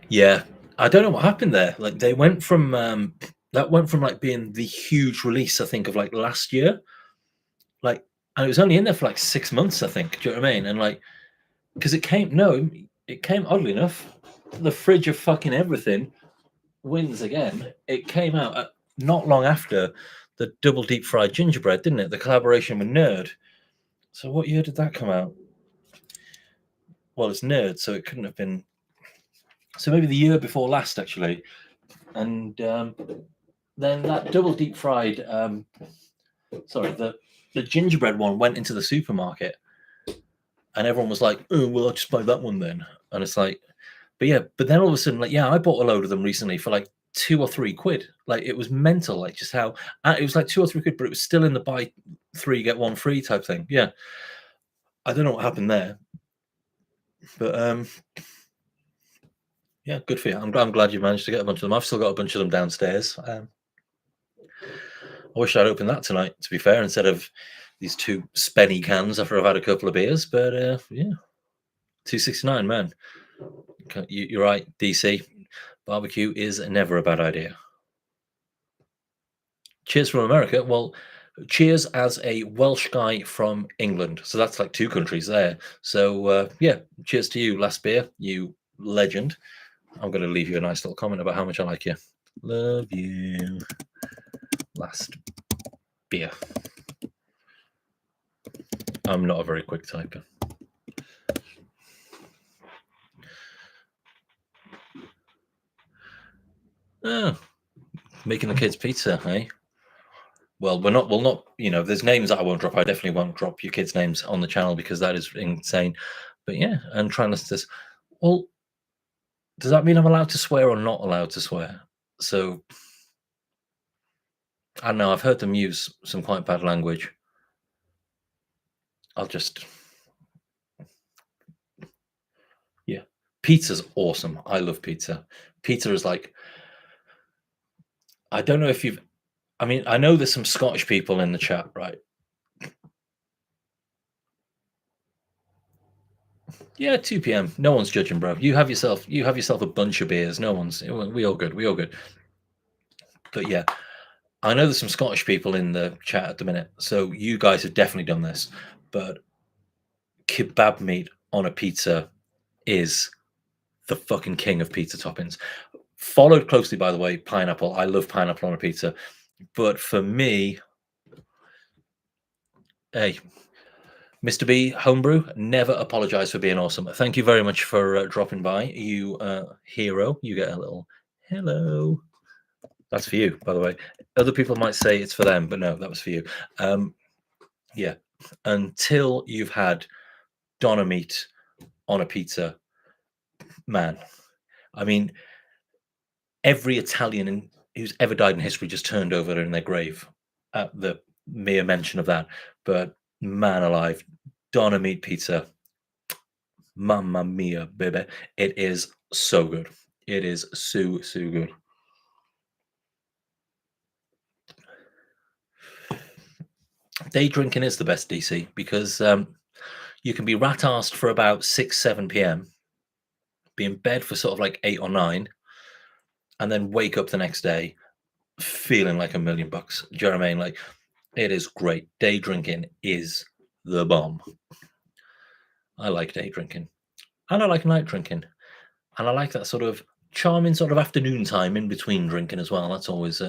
Yeah. I don't know what happened there. Like they went from that went from like being the huge release, I think, of like last year. Like, and it was only in there for like 6 months, I think. Do you know what I mean? And like, because it came oddly enough, the fridge of fucking everything wins again. It came out not long after the double deep fried gingerbread, didn't it? The collaboration with Nerd. So what year did that come out? Well, it's Nerd, so it couldn't have been. So maybe the year before last, actually. And then that double deep fried, sorry, the gingerbread one went into the supermarket. and everyone was like, "Oh, well, I'll just buy that one then." And it's like, but yeah, but then all of a sudden, like, yeah, I bought a load of them recently for like 2 or 3 quid. Like it was mental, like just how it was like 2 or 3 quid, but it was still in the buy 3 get 1 free type thing. Yeah, I don't know what happened there, but yeah, good for you. I'm glad you managed to get a bunch of them. I've still got a bunch of them downstairs. I wish I'd opened that tonight, to be fair, instead of these 2 spenny cans after I've had a couple of beers. But yeah, 269, man. You're right, DC. Barbecue is never a bad idea. Cheers from America. Well, cheers as a Welsh guy from England. So that's like 2 countries there. So yeah, cheers to you, last beer, you legend. I'm going to leave you a nice little comment about how much I like you. Love you. Last beer. I'm not a very quick typer. Oh, making the kids pizza, eh? Well, we'll not, there's names that I won't drop. I definitely won't drop your kids' names on the channel because that is insane. But yeah, and trying to listen to this. Well, does that mean I'm allowed to swear or not allowed to swear? So I don't know. I've heard them use some quite bad language. I'll just, yeah. Pizza's awesome. I love pizza. Pizza is like, I don't know if you've, I mean, I know there's some Scottish people in the chat, right? Yeah, 2 p.m. No one's judging, bro. You have yourself a bunch of beers. No one's. We all good. We all good. But yeah, I know there's some Scottish people in the chat at the minute, so you guys have definitely done this. But kebab meat on a pizza is the fucking king of pizza toppings. Followed closely, by the way, pineapple. I love pineapple on a pizza, but for me, hey, Mr. B Homebrew, never apologize for being awesome. Thank you very much for dropping by, you hero. You get a little hello. That's for you, by the way. Other people might say it's for them, but no, that was for you. Yeah, until you've had Donna meat on a pizza, man. I mean, every Italian who's ever died in history just turned over in their grave at the mere mention of that. But man alive, Donna meat pizza, mamma mia, baby. It is so good. It is so good. Day drinking is the best, DC, because you can be rat-arsed for about 6, 7 p.m., be in bed for sort of like 8 or 9, and then wake up the next day feeling like $1,000,000. Do you know what I mean? Like, it is great. Day drinking is the bomb. I like day drinking, and I like night drinking, and I like that sort of charming sort of afternoon time in between drinking as well. That's always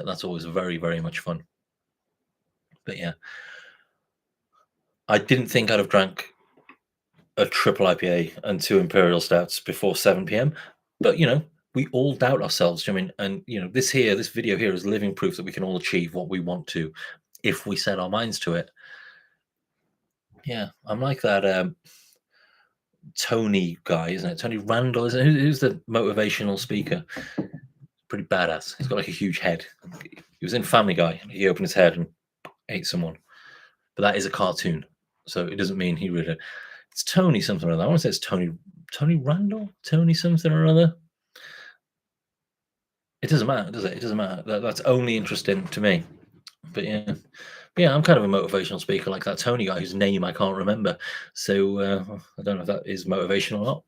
very, very much fun. But yeah, I didn't think I'd have drank a triple IPA and 2 imperial stouts before 7 p.m. But we all doubt ourselves. I mean, and this video here is living proof that we can all achieve what we want to if we set our minds to it. Yeah, I'm like that Tony guy, isn't it? Tony Randall, isn't it? Who's the motivational speaker? Pretty badass. He's got like a huge head. He was in Family Guy. He opened his head and ate someone. But that is a cartoon, so it doesn't mean he really. It's Tony something or other. I want to say it's Tony Randall, Tony something or other. It doesn't matter, does it? It doesn't matter. That's only interesting to me. But yeah, I'm kind of a motivational speaker like that Tony guy whose name I can't remember. So I don't know if that is motivational or not.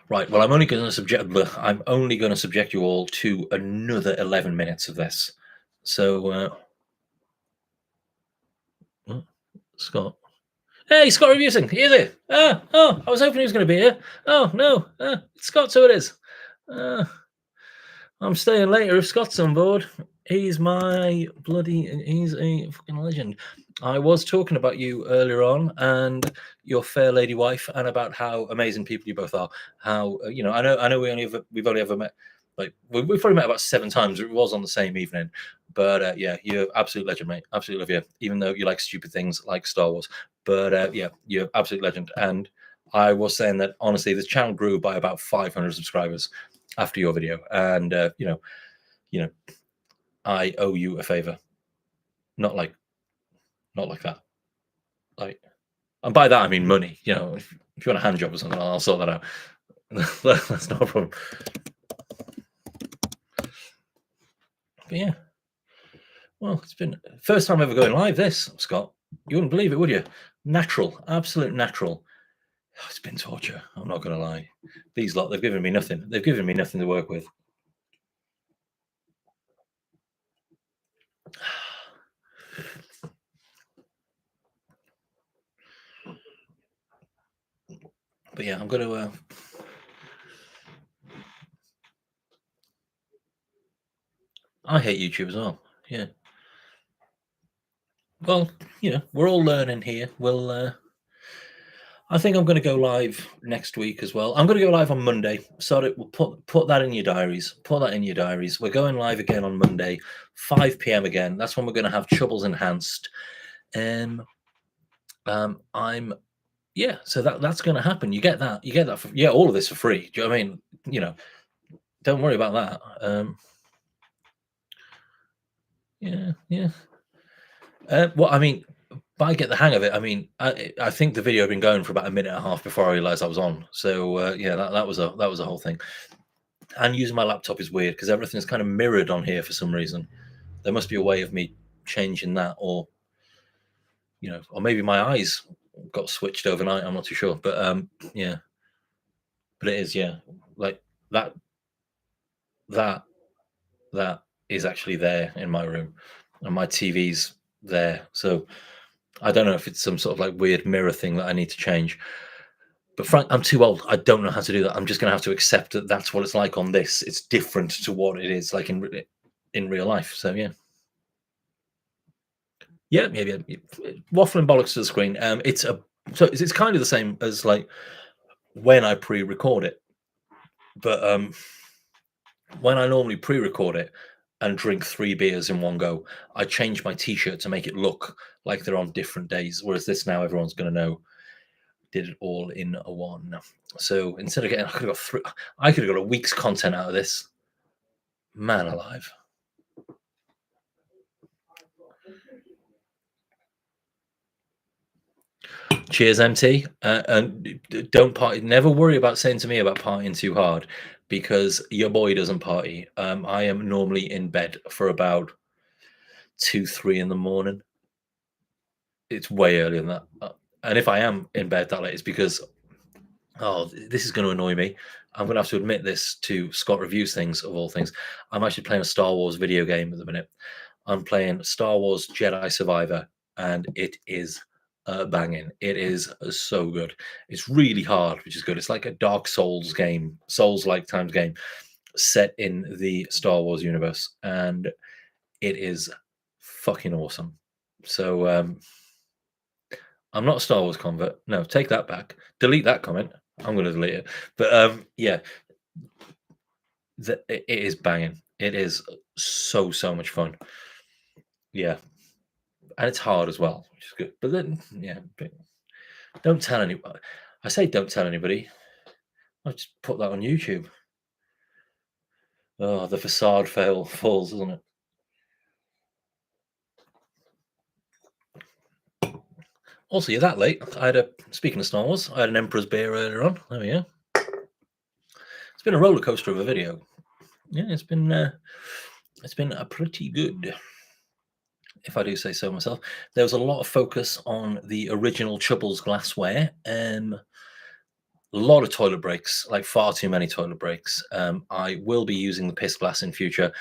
Right. Well, I'm only going to subject you all to another 11 minutes of this. So, Scott. Hey, Scott Reviewing, he is here. I was hoping he was going to be here. Oh no, it's Scott. So it is. I'm staying later if Scott's on board. He's a fucking legend. I was talking about you earlier on and your fair lady wife, and about how amazing people you both are. How I know we've only ever met, like we've probably met about 7 times. It was on the same evening, But yeah, you're absolute legend, mate. Absolute love you. Even though you like stupid things like Star Wars, but yeah, you're absolute legend. And I was saying that honestly, this channel grew by about 500 subscribers after your video, and you know, I owe you a favor. Not like, not like that. Like, and by that I mean money. If you want a hand job or something, I'll sort that out. That's not a problem. But yeah, well, it's been first time ever going live. This, Scott, you wouldn't believe it, would you? Natural, absolute natural. It's been torture. I'm not going to lie. These lot, they've given me nothing. They've given me nothing to work with. But yeah, I'm going to. I hate YouTube as well. Yeah. Well, we're all learning here. I think I'm going to go live next week as well. I'm going to go live on Monday. Sorry, we'll put that in your diaries. Put that in your diaries. We're going live again on Monday, 5 p.m. again. That's when we're going to have Chubbles enhanced. I'm yeah. So that's going to happen. You get that. You get that. All of this for free. Do you know what I mean? Don't worry about that. Yeah. Well, I mean, I get the hang of it. I mean, I think the video had been going for about a minute and a half before I realized I was on. So yeah, that was a whole thing. And using my laptop is weird because everything is kind of mirrored on here for some reason. There must be a way of me changing that, or or maybe my eyes got switched overnight. I'm not too sure, but yeah. But it is, yeah, like that that that is actually there in my room, and my TV's there. So I don't know if it's some sort of like weird mirror thing that I need to change. But Frank, I'm too old. I don't know how to do that. I'm just going to have to accept that that's what it's like on this. It's different to what it is like in real life. So yeah, yeah. Waffling bollocks to the screen. It's kind of the same as like when I pre-record it, but when I normally pre-record it and drink 3 beers in one go, I change my T-shirt to make it look like they're on different days. Whereas this now, everyone's going to know did it all in a one. So instead of getting, I could have got a week's content out of this. Man alive. Cheers, MT. And don't party. Never worry about saying to me about partying too hard, because your boy doesn't party. I am normally in bed for about 2, 3 in the morning. It's way earlier than that. And if I am in bed that late, it's because this is going to annoy me. I'm going to have to admit this to Scott Reviews Things, of all things. I'm actually playing a Star Wars video game at the minute. I'm playing Star Wars Jedi Survivor, and it is banging. It is so good. It's really hard, which is good. It's like a Dark Souls game, Souls-like times game, set in the Star Wars universe, and it is fucking awesome. So I'm not a Star Wars convert. No, take that back. Delete that comment. I'm going to delete it. But yeah, it is banging. It is so much fun. Yeah, and it's hard as well, which is good. But then, yeah, don't tell anybody. I say don't tell anybody. I just put that on YouTube. Oh, the facade falls, doesn't it? Also, you're that late. Speaking of Star Wars, I had an Emperor's beer earlier on. There we go. It's been a roller coaster of a video. Yeah, it's been a pretty good, if I do say so myself. There was a lot of focus on the original Chubbles glassware. A lot of toilet breaks, like far too many toilet breaks. I will be using the piss glass in future.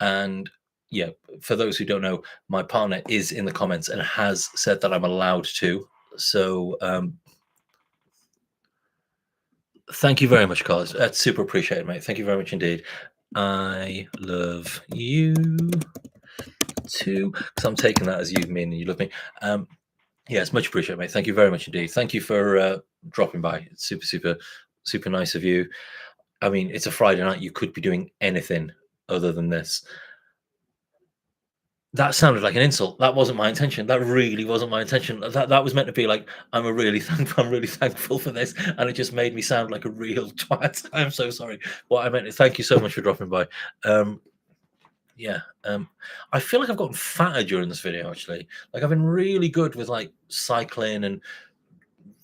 And yeah, for those who don't know, my partner is in the comments and has said that I'm allowed to. So thank you very much, Carlos. That's super appreciated, mate. Thank you very much indeed. I love you too, because I'm taking that as you mean you love me. Yeah, it's much appreciated, mate. Thank you very much indeed. Thank you for dropping by. It's super nice of you. I mean, it's a Friday night. You could be doing anything other than this. That sounded like an insult. That wasn't my intention. That really wasn't my intention. That was meant to be like, I'm really thankful for this, and it just made me sound like a real twat. I'm so sorry. What I meant is thank you so much for dropping by. Um, yeah, I feel like I've gotten fatter during this video. Actually, like I've been really good with like cycling and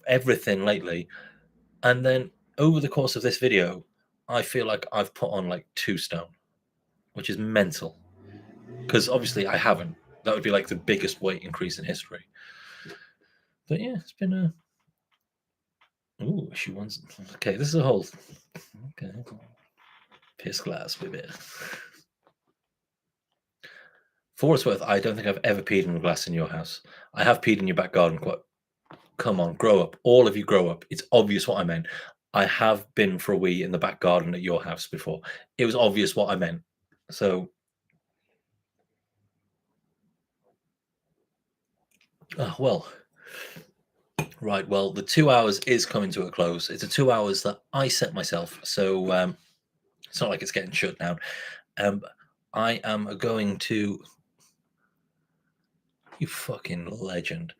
everything lately, and then over the course of this video, I feel like I've put on like 2 stone, which is mental. Because obviously I haven't. That would be like the biggest weight increase in history. But yeah, it's been a. Ooh, she wants. Okay, this is a whole. Okay, piss glass, baby. For what it's worth, I don't think I've ever peed in a glass in your house. I have peed in your back garden. Quite. Come on, grow up. All of you grow up. It's obvious what I meant. I have been for a wee in the back garden at your house before. It was obvious what I meant. So, well, right. Well, the 2 hours is coming to a close. It's a 2 hours that I set myself. So, it's not like it's getting shut down. I am going to. You fucking legend.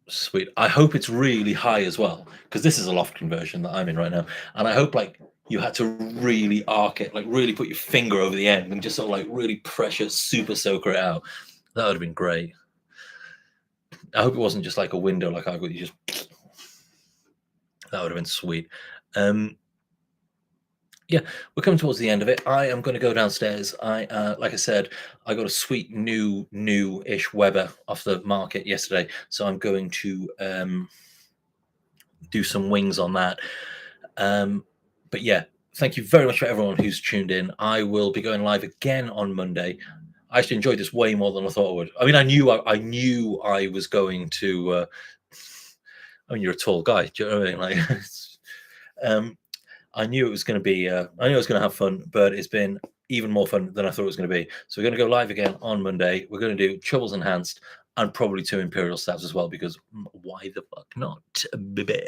Sweet. I hope it's really high as well, because this is a loft conversion that I'm in right now. And I hope like you had to really arc it, like really put your finger over the end and just sort of like really pressure super soaker it out. That would have been great. I hope it wasn't just like a window like I've got you just. That would have been sweet. Yeah, we're coming towards the end of it. I am going to go downstairs. Like I said, I got a sweet new-ish Weber off the market yesterday, so I'm going to do some wings on that. But yeah, thank you very much for everyone who's tuned in. I will be going live again on Monday. I actually enjoyed this way more than I thought I would. I mean, I knew I was going to. I mean, you're a tall guy. Do you know what I mean? Like, I knew it was going to be. I knew I was going to have fun, but it's been even more fun than I thought it was going to be. So we're going to go live again on Monday. We're going to do Chubbles Enhanced and probably 2 Imperial Stouts as well, because why the fuck not, baby?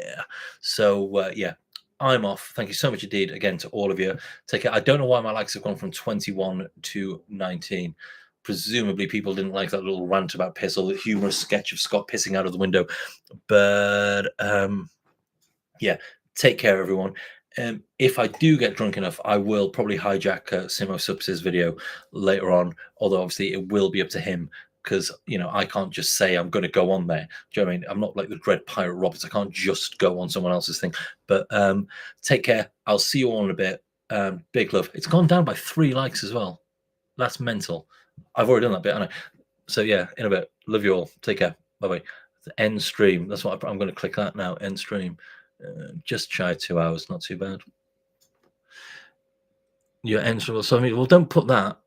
So yeah, I'm off. Thank you so much indeed again to all of you. Take care. I don't know why my likes have gone from 21 to 19. Presumably people didn't like that little rant about piss or the humorous sketch of Scott pissing out of the window. But yeah, take care, everyone. If I do get drunk enough, I will probably hijack Simo Subs's video later on, although obviously it will be up to him, because I can't just say I'm going to go on there. Do you know what I mean? I'm not like the Dread Pirate Roberts. I can't just go on someone else's thing. But take care. I'll see you all in a bit. Big love. It's gone down by 3 likes as well. That's mental. I've already done that bit, haven't I? So yeah, in a bit. Love you all. Take care. Bye bye. End stream. That's what I'm going to click that now. End stream. Just shy of 2 hours. Not too bad. Your end. So I mean, well, don't put that.